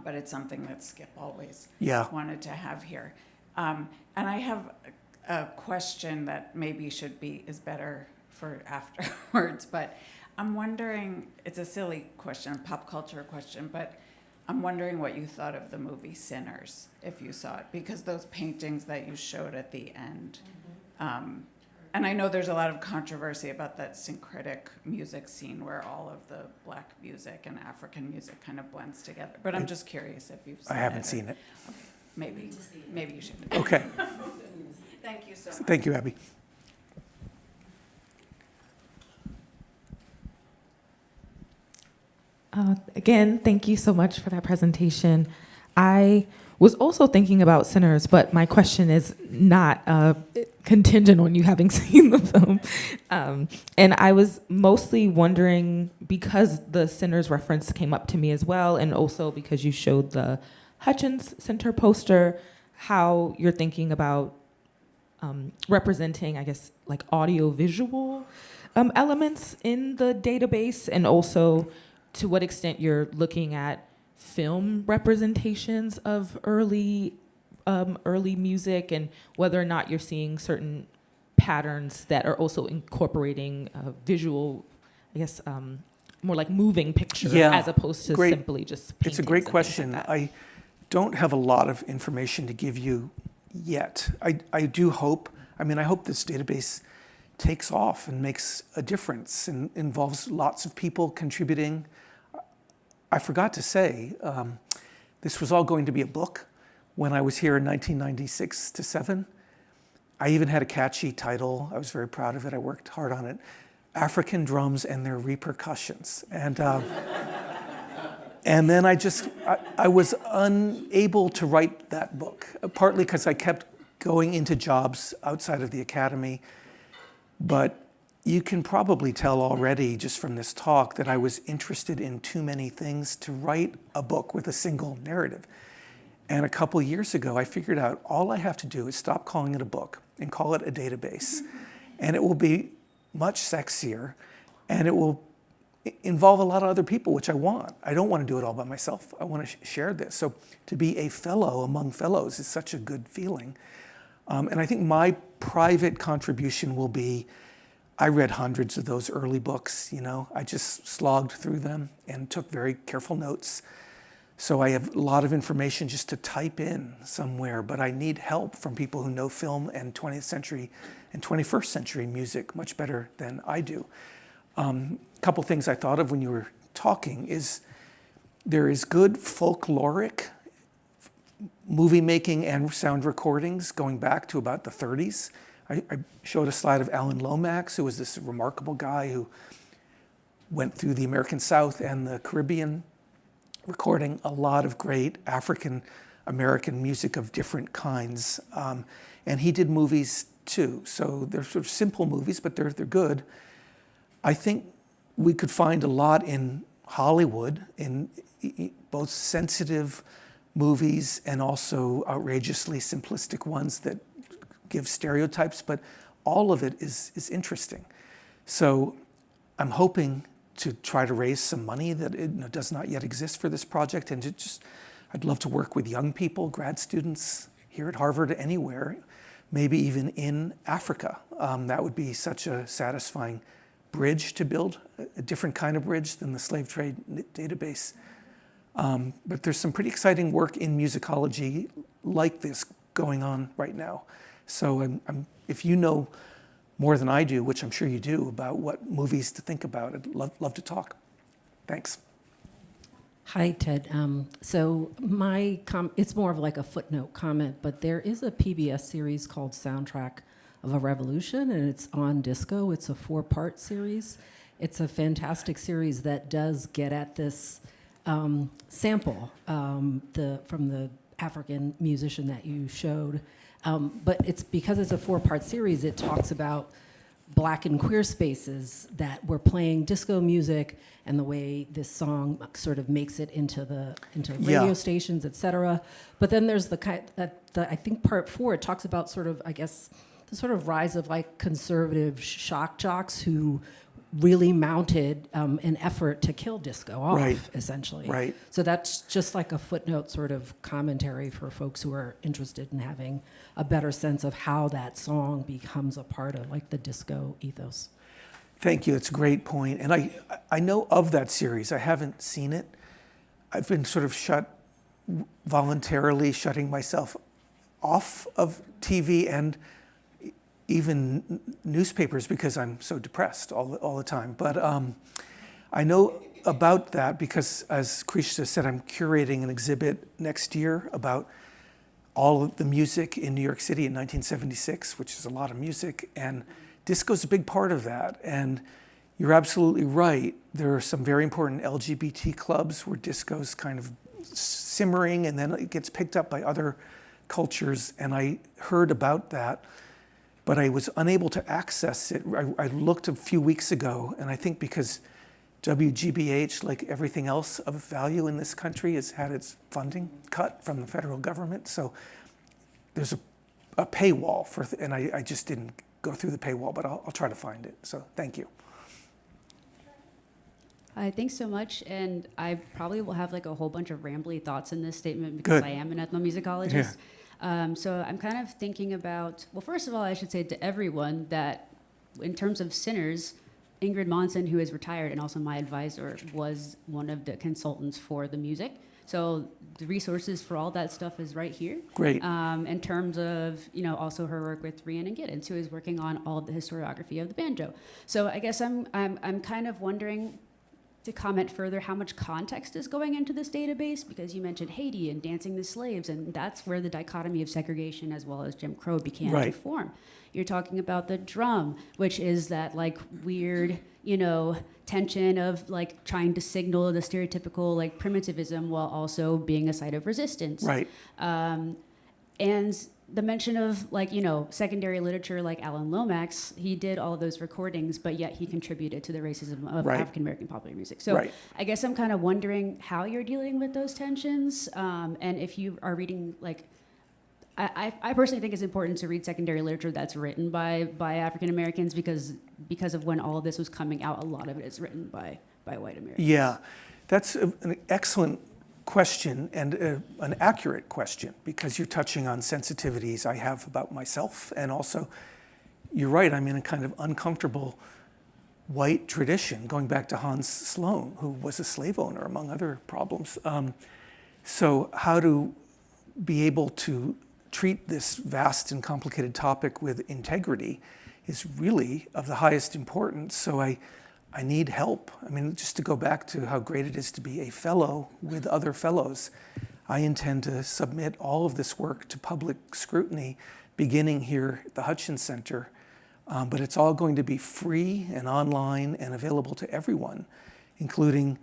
But it's something that Skip always Yeah. wanted to have here. And I have a question that maybe is better for afterwards, but I'm wondering, it's a silly question, pop culture question, but I'm wondering what you thought of the movie Sinners, if you saw it, because those paintings that you showed at the end, and I know there's a lot of controversy about that syncretic music scene where all of the black music and African music kind of blends together. But I'm just curious if you've seen it. I haven't seen it. Maybe you should. Okay. Thank you so much. Thank you, Abby. Again, thank you so much for that presentation. I was also thinking about Sinners, but my question is not contingent on you having seen the film. And I was mostly wondering, because the Sinners reference came up to me as well, and also because you showed the Hutchins Center poster, how you're thinking about representing, I guess, like audio-visual elements in the database, and also to what extent you're looking at film representations of early music, and whether or not you're seeing certain patterns that are also incorporating visual, I guess, more like moving picture, Yeah, as opposed to great. simply just paintings. It's a great and things question. like that. I don't have a lot of information to give you yet. I do hope, I hope this database takes off and makes a difference and involves lots of people contributing. I forgot to say, this was all going to be a book when I was here in 1996 to 7. I even had a catchy title. I was very proud of it. I worked hard on it. African Drums and Their Repercussions. And and then I was unable to write that book, partly because I kept going into jobs outside of the academy. But you can probably tell already just from this talk that I was interested in too many things to write a book with a single narrative. And a couple years ago, I figured out all I have to do is stop calling it a book and call it a database. And it will be much sexier, and it will involve a lot of other people, which I want. I don't want to do it all by myself. I want to share this. So to be a fellow among fellows is such a good feeling. And I think my private contribution will be, I read hundreds of those early books, I just slogged through them and took very careful notes. So I have a lot of information just to type in somewhere, but I need help from people who know film and 20th century and 21st century music much better than I do. A couple things I thought of when you were talking is there is good folkloric movie making and sound recordings going back to about the 30s. I showed a slide of Alan Lomax, who was this remarkable guy who went through the American South and the Caribbean, recording a lot of great African American music of different kinds. And he did movies too. So they're sort of simple movies, but they're good. I think we could find a lot in Hollywood, in both sensitive movies and also outrageously simplistic ones that give stereotypes, but all of it is interesting. So I'm hoping to try to raise some money that does not yet exist for this project, and I'd love to work with young people, grad students here at Harvard, anywhere, maybe even in Africa. That would be such a satisfying bridge to build, a different kind of bridge than the slave trade database. But there's some pretty exciting work in musicology like this going on right now. So if you know more than I do, which I'm sure you do, about what movies to think about, I'd love to talk. Thanks. Hi, Ted. So it's more of like a footnote comment, but there is a PBS series called Soundtrack of a Revolution, and it's on Disco. It's a 4-part series. It's a fantastic series that does get at this sample from the African musician that you showed. But it's because it's a 4-part series, it talks about Black and queer spaces that were playing disco music and the way this song sort of makes it into radio stations, et cetera. But then there's I think part 4, it talks about sort of, I guess, the sort of rise of like conservative shock jocks who really mounted an effort to kill disco off, essentially. Right. So that's just like a footnote sort of commentary for folks who are interested in having a better sense of how that song becomes a part of like the disco ethos. Thank you. It's a great point. And I know of that series. I haven't seen it. I've been sort of voluntarily shutting myself off of TV and even newspapers because I'm so depressed all the time. But I know about that because, as Krishna said, I'm curating an exhibit next year about all of the music in New York City in 1976, which is a lot of music, and disco's a big part of that. And you're absolutely right. There are some very important LGBT clubs where disco's kind of simmering, and then it gets picked up by other cultures. And I heard about that, but I was unable to access it. I looked a few weeks ago, and I think because WGBH, like everything else of value in this country, has had its funding cut from the federal government. So there's a paywall and I just didn't go through the paywall, but I'll try to find it. So thank you. Hi, thanks so much. And I probably will have like a whole bunch of rambly thoughts in this statement because I am an ethnomusicologist. So I'm kind of thinking about, well, first of all, I should say to everyone that in terms of sinners, Ingrid Monson, who is retired and also my advisor, was one of the consultants for the music. So the resources for all that stuff is right here. Great. In terms of, also her work with Rhiannon Giddens, who is working on all of the historiography of the banjo. So I guess I'm kind of wondering, to comment further, how much context is going into this database, because you mentioned Haiti and dancing the slaves, and that's where the dichotomy of segregation as well as Jim Crow began to form. You're talking about the drum, which is that like weird, tension of like trying to signal the stereotypical like primitivism while also being a site of resistance. Right. And the mention of like, secondary literature like Alan Lomax, he did all of those recordings, but yet he contributed to the racism of African-American popular music. So I guess I'm kind of wondering how you're dealing with those tensions, and if you are reading like, I personally think it's important to read secondary literature that's written by African Americans because of when all of this was coming out, a lot of it is written by white Americans. Yeah, that's an excellent question and an accurate question, because you're touching on sensitivities I have about myself, and also you're right, I'm in a kind of uncomfortable white tradition going back to Hans Sloane, who was a slave owner among other problems. So how to be able to treat this vast and complicated topic with integrity is really of the highest importance. So I need help. I mean, just to go back to how great it is to be a fellow with other fellows, I intend to submit all of this work to public scrutiny beginning here at the Hutchins Center. But it's all going to be free and online and available to everyone, including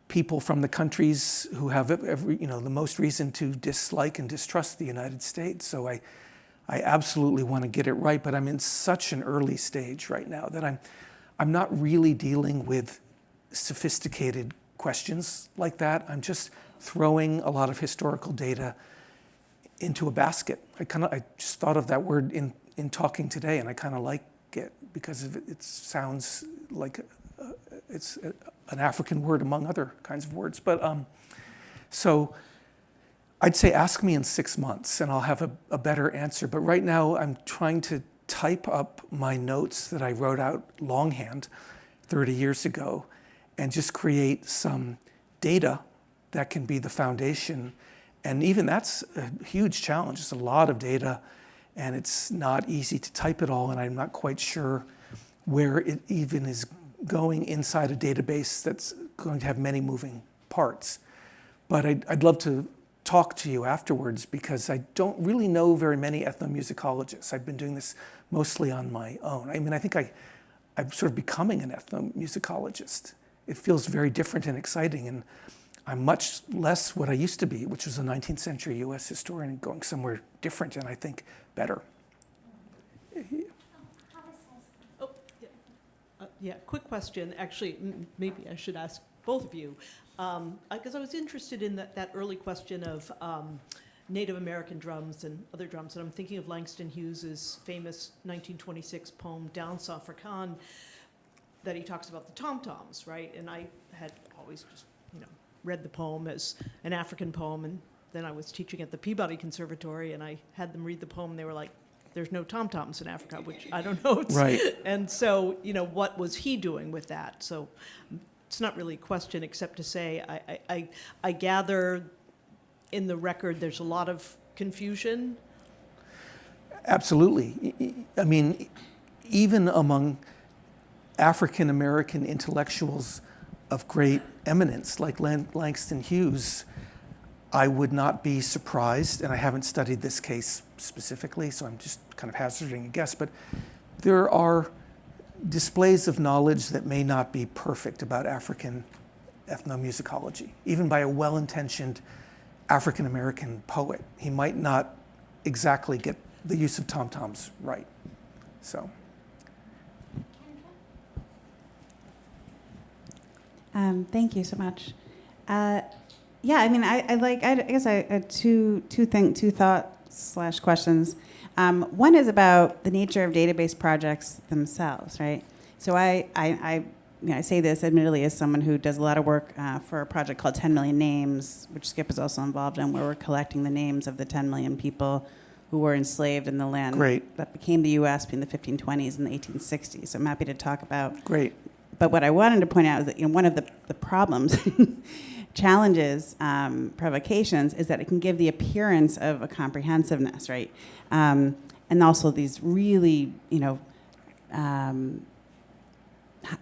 people from the countries who have the most reason to dislike and distrust the United States. So I absolutely want to get it right, but I'm in such an early stage right now that I'm not really dealing with sophisticated questions like that. I'm just throwing a lot of historical data into a basket. I just thought of that word in talking today, and I kind of like it because it sounds like it's an African word among other kinds of words. But so I'd say ask me in 6 months and I'll have a better answer. But right now I'm trying to type up my notes that I wrote out longhand 30 years ago and just create some data that can be the foundation. And even that's a huge challenge. It's a lot of data and it's not easy to type it all, and I'm not quite sure where it even is going inside a database that's going to have many moving parts. But I'd love to talk to you afterwards because I don't really know very many ethnomusicologists. I've been doing this mostly on my own. I mean, I think I'm sort of becoming an ethnomusicologist. It feels very different and exciting, and I'm much less what I used to be, which was a 19th century US historian, and going somewhere different and I think better. Oh, yeah, quick question. Actually, maybe I should ask both of you. Because I was interested in that early question of Native American drums and other drums, and I'm thinking of Langston Hughes's famous 1926 poem, Down Afrikaan, that he talks about the tom-toms, right? And I had always just, read the poem as an African poem, and then I was teaching at the Peabody Conservatory, and I had them read the poem, and they were like, there's no tom-toms in Africa, which I don't know. Right. And so, what was he doing with that? So it's not really a question except to say I gather in the record there's a lot of confusion. Absolutely. I mean, even among African American intellectuals of great eminence like Langston Hughes, I would not be surprised, and I haven't studied this case specifically, so I'm just kind of hazarding a guess, but there are displays of knowledge that may not be perfect about African ethnomusicology, even by a well-intentioned African American poet. He might not exactly get the use of tom-toms right. So. Thank you so much. Yeah, I mean, I guess I had two thoughts / questions. One is about the nature of database projects themselves, right? So I say this admittedly as someone who does a lot of work for a project called 10 Million Names, which Skip is also involved in, where we're collecting the names of the 10 million people who were enslaved in the land that became the U.S. between the 1520s and the 1860s. So I'm happy to talk about. Great. But what I wanted to point out is that one of the problems, challenges, provocations, is that it can give the appearance of a comprehensiveness, right? And also these really,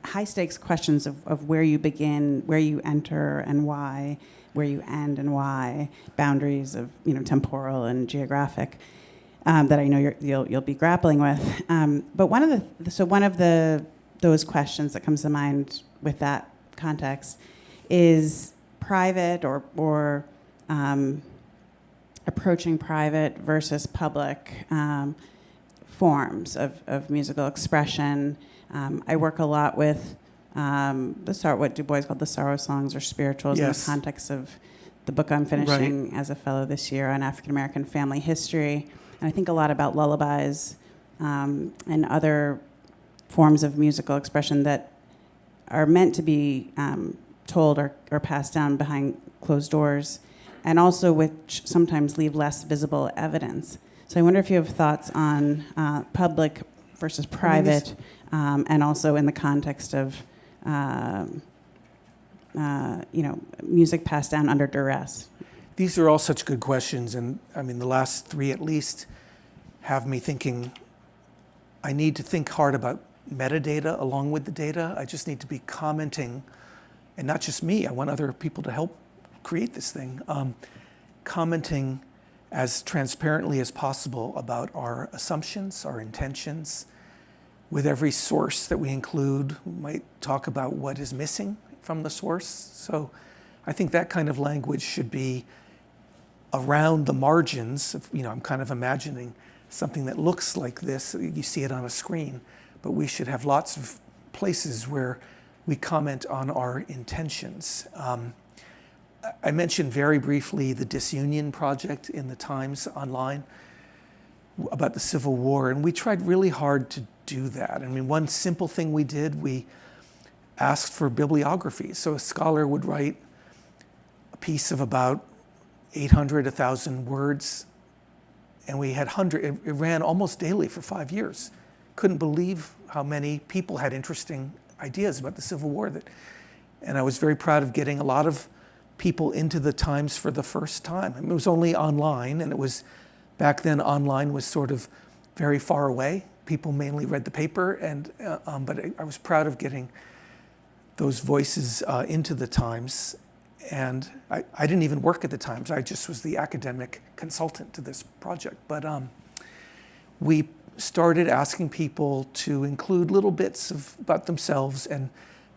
high stakes questions of where you begin, where you enter, and why, where you end, and why, boundaries of temporal and geographic that I know you'll be grappling with. But one of those questions that comes to mind with that context is private or approaching private versus public forms of musical expression. I work a lot with what Du Bois called the sorrow songs or spirituals in the context of the book I'm finishing as a fellow this year on African American family history. And I think a lot about lullabies and other forms of musical expression that are meant to be told or passed down behind closed doors, and also which sometimes leave less visible evidence. So I wonder if you have thoughts on public versus private, and also in the context of music passed down under duress. These are all such good questions, and I mean the last three at least have me thinking I need to think hard about metadata along with the data. I just need to be commenting, and not just me, I want other people to help create this thing, commenting as transparently as possible about our assumptions, our intentions. With every source that we include, we might talk about what is missing from the source. So I think that kind of language should be around the margins. I'm kind of imagining something that looks like this. You see it on a screen. But we should have lots of places where we comment on our intentions. I mentioned very briefly the Disunion project in the Times online. about the Civil War, and we tried really hard to do that. I mean, one simple thing we did, we asked for bibliography. So a scholar would write a piece of about 800, 1,000 words, and we had hundreds. It ran almost daily for 5 years. Couldn't believe how many people had interesting ideas about the Civil War. And I was very proud of getting a lot of people into the Times for the first time. I mean, it was only online, and it was, back then online was sort of very far away. People mainly read the paper, and but I was proud of getting those voices into the Times. And I didn't even work at the Times. I just was the academic consultant to this project. But we started asking people to include little bits about themselves and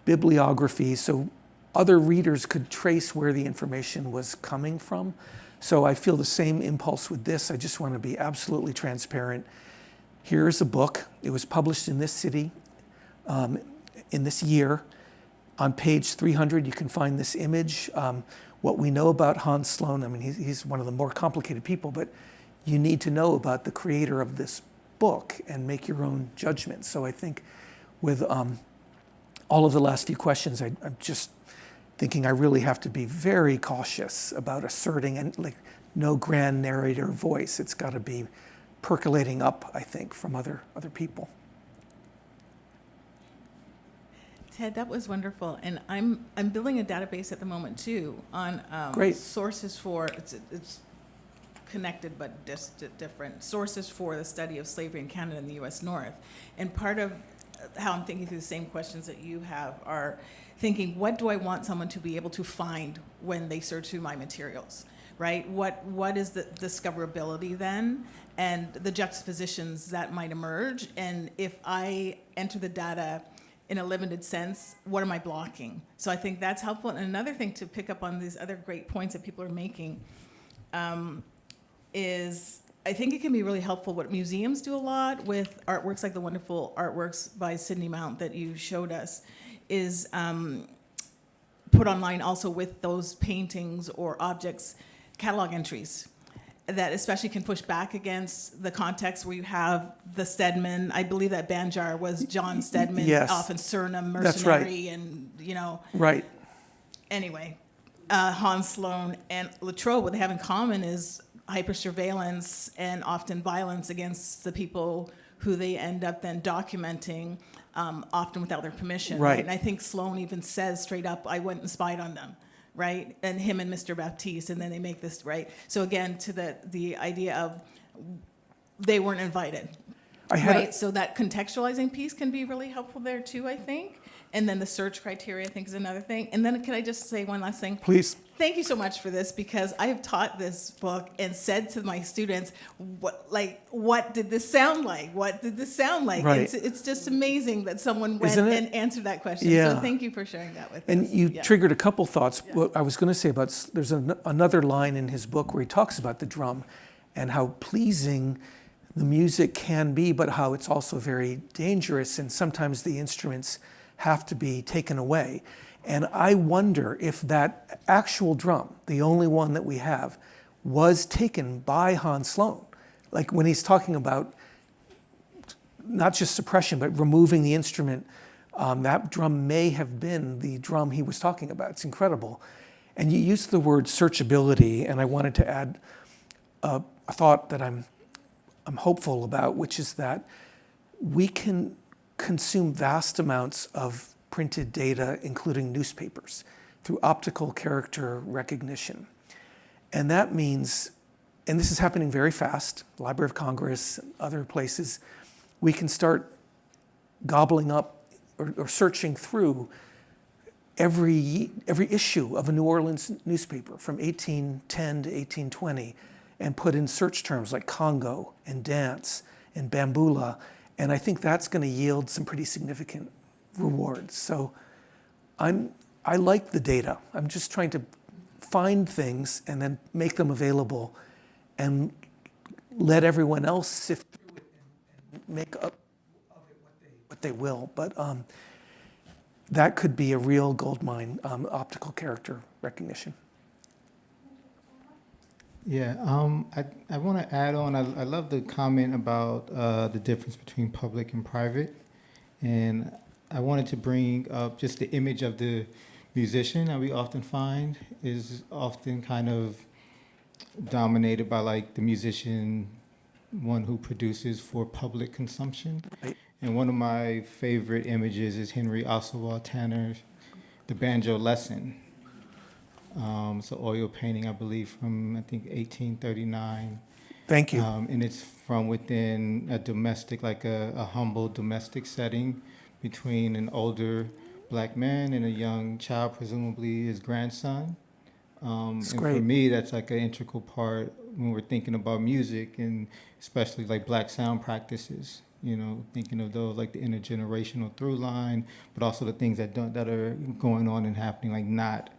bibliography so other readers could trace where the information was coming from. So I feel the same impulse with this. I just want to be absolutely transparent. Here's a book. It was published in this city in this year. On page 300, you can find this image. What we know about Hans Sloane, I mean, he's one of the more complicated people, but you need to know about the creator of this book and make your own judgment. So I think with all of the last few questions, I'm just thinking I really have to be very cautious about asserting and like no grand narrator voice. It's got to be percolating up, I think, from other people. Ted, that was wonderful, and I'm building a database at the moment too on Great. sources for it's connected but different sources for the study of slavery in Canada and the U.S. North. And part of how I'm thinking through the same questions that you have are thinking, what do I want someone to be able to find when they search through my materials, right? What is the discoverability then, and the juxtapositions that might emerge, and if I enter the data in a limited sense, what am I blocking? So I think that's helpful. And another thing to pick up on these other great points that people are making is I think it can be really helpful what museums do a lot with artworks like the wonderful artworks by Sydney Mount that you showed us is put online also with those paintings or objects, catalog entries that especially can push back against the context where you have the Stedman. I believe that Banjar was John Stedman, yes. often Suriname mercenary, That's right. And you know. Right. Anyway, Hans Sloane and Latrobe, what they have in common is hypersurveillance and often violence against the people who they end up then documenting, often without their permission. Right. And I think Sloane even says straight up, I went and spied on them. Right, and him and Mr. Baptiste, and then they make this, right? So again, to the idea of they weren't invited, right? So that contextualizing piece can be really helpful there too, I think. And then the search criteria, I think, is another thing. And then can I just say one last thing? Please. Thank you so much for this, because I have taught this book and said to my students, what did this sound like? What did this sound like? Right. It's just amazing that someone went and answered that question. Yeah. So thank you for sharing that with us. And you triggered a couple thoughts. Yeah. What I was going to say about, there's another line in his book where he talks about the drum and how pleasing the music can be, but how it's also very dangerous, and sometimes the instruments have to be taken away. And I wonder if that actual drum, the only one that we have, was taken by Hans Sloane. Like when he's talking about not just suppression, but removing the instrument, that drum may have been the drum he was talking about. It's incredible. And you used the word searchability, and I wanted to add a thought that I'm hopeful about, which is that we can consume vast amounts of printed data, including newspapers, through optical character recognition. And that means, and this is happening very fast, Library of Congress, and other places, we can start gobbling up or searching through every issue of a New Orleans newspaper from 1810 to 1820 and put in search terms like Congo and dance and bambula. And I think that's going to yield some pretty significant rewards. So I like the data. I'm just trying to find things and then make them available and let everyone else sift through it and make up of it what they will. But that could be a real goldmine, optical character recognition. Yeah, I want to add on. I love the comment about the difference between public and private, and I wanted to bring up just the image of the musician that we often find is often kind of dominated by like the musician, one who produces for public consumption. Right. And one of my favorite images is Henry Oswald Tanner's The Banjo Lesson. It's an oil painting, I believe, from, I think, 1839. Thank you. And it's from within a domestic, like a humble domestic setting between an older black man and a young child, presumably his grandson. It's and great. for me, that's like an integral part when we're thinking about music, and especially like black sound practices. You know, thinking of those like the intergenerational through line, but also the things that are going on and happening, like not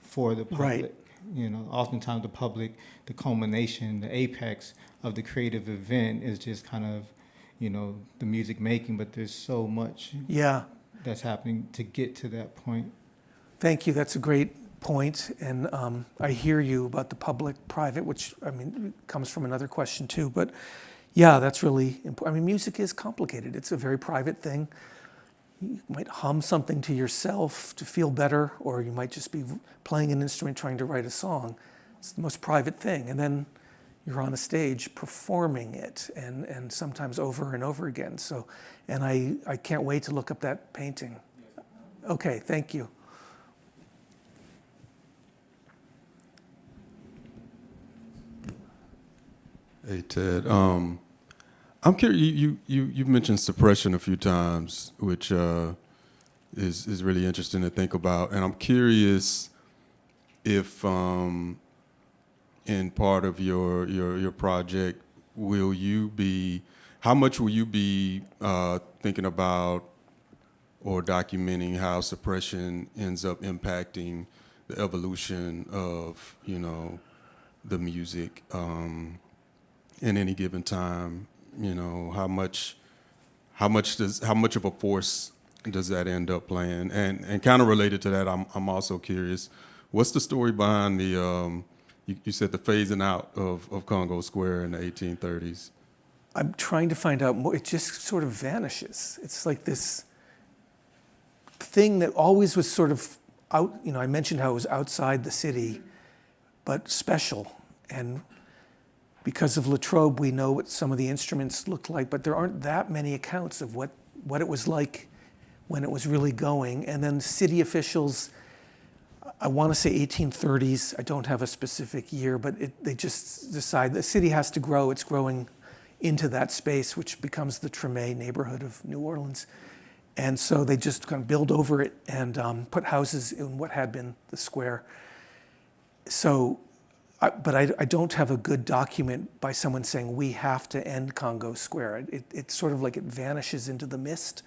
for the public. Right. You know, oftentimes the public, the culmination, the apex of the creative event is just kind of, you know, the music making, but there's so much that's happening to get to that point. Thank you. That's a great point. And I hear you about the public-private, which, I mean, comes from another question too. But yeah, that's really important. I mean, music is complicated. It's a very private thing. You might hum something to yourself to feel better, or you might just be playing an instrument trying to write a song. It's the most private thing. And then you're on a stage performing it, and sometimes over and over again. So, and I can't wait to look up that painting. Okay, thank you. Hey, Ted. I'm curious. You mentioned suppression a few times, which is really interesting to think about. And I'm curious if, in part of your project, how much will you be thinking about or documenting how suppression ends up impacting the evolution of, you know, the music in any given time? You know, how much of a force does that end up playing? And kind of related to that, I'm also curious, what's the story behind the you said the phasing out of Congo Square in the 1830s? I'm trying to find out more. It just sort of vanishes. It's like this thing that always was sort of out. You know, I mentioned how it was outside the city, but special. And because of Latrobe, we know what some of the instruments looked like, but there aren't that many accounts of what it was like when it was really going. And then city officials, I want to say 1830s, I don't have a specific year, but they just decide the city has to grow. It's growing into that space, which becomes the Treme neighborhood of New Orleans. And so they just kind of build over it and put houses in what had been the square. So, but I don't have a good document by someone saying we have to end Congo Square. It's sort of like it vanishes into the mist.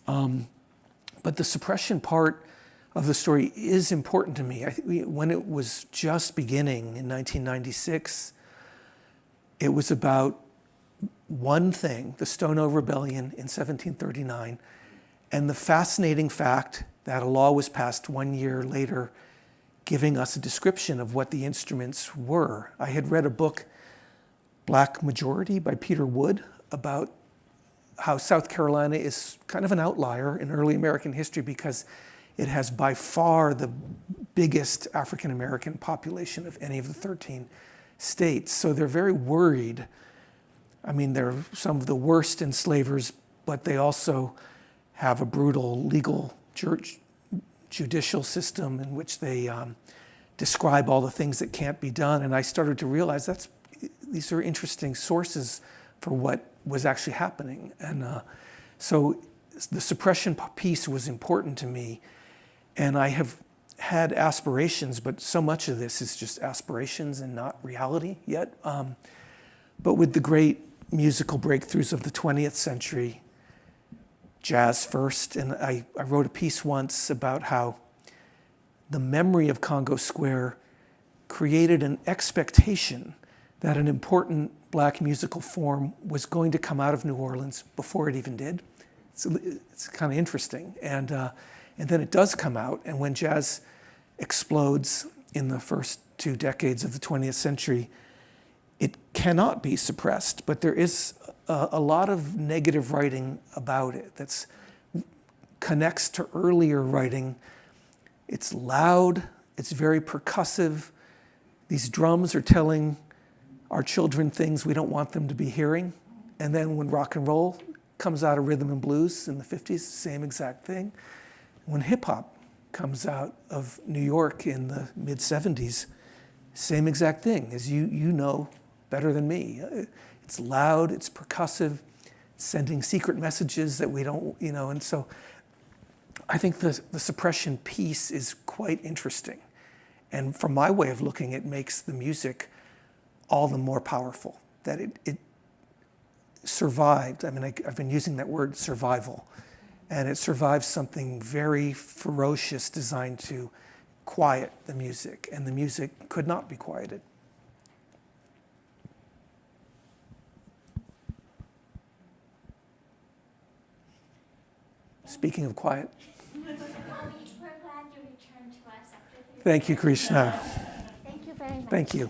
But the suppression part of the story is important to me. When it was just beginning in 1996, it was about one thing, the Stono Rebellion in 1739, and the fascinating fact that a law was passed 1 year later giving us a description of what the instruments were. I had read a book, Black Majority by Peter Wood, about how South Carolina is kind of an outlier in early American history because it has by far the biggest African American population of any of the 13 states. So they're very worried. I mean, they're some of the worst enslavers, but they also have a brutal legal judicial system in which they describe all the things that can't be done. And I started to realize these are interesting sources for what was actually happening. And so the suppression piece was important to me. And I have had aspirations, but so much of this is just aspirations and not reality yet. But with the great musical breakthroughs of the 20th century, jazz first, and I wrote a piece once about how the memory of Congo Square created an expectation that an important black musical form was going to come out of New Orleans before it even did. It's kind of interesting. And then it does come out, and when jazz explodes in the first 2 decades of the 20th century, it cannot be suppressed, but there is a lot of negative writing about it that connects to earlier writing. It's loud, it's very percussive. These drums are telling our children things we don't want them to be hearing. And then when rock and roll comes out of rhythm and blues in the 50s, same exact thing. When hip hop comes out of New York in the mid 70s, same exact thing, as you know better than me. It's loud, it's percussive, sending secret messages that we don't, and so I think the suppression piece is quite interesting. And from my way of looking, it makes the music all the more powerful, that it survived. I mean, I've been using that word survival, and it survived something very ferocious designed to quiet the music, and the music could not be quieted. Speaking of quiet. We're glad you returned to us after Thank you, Krishna. Thank you very much. Thank you.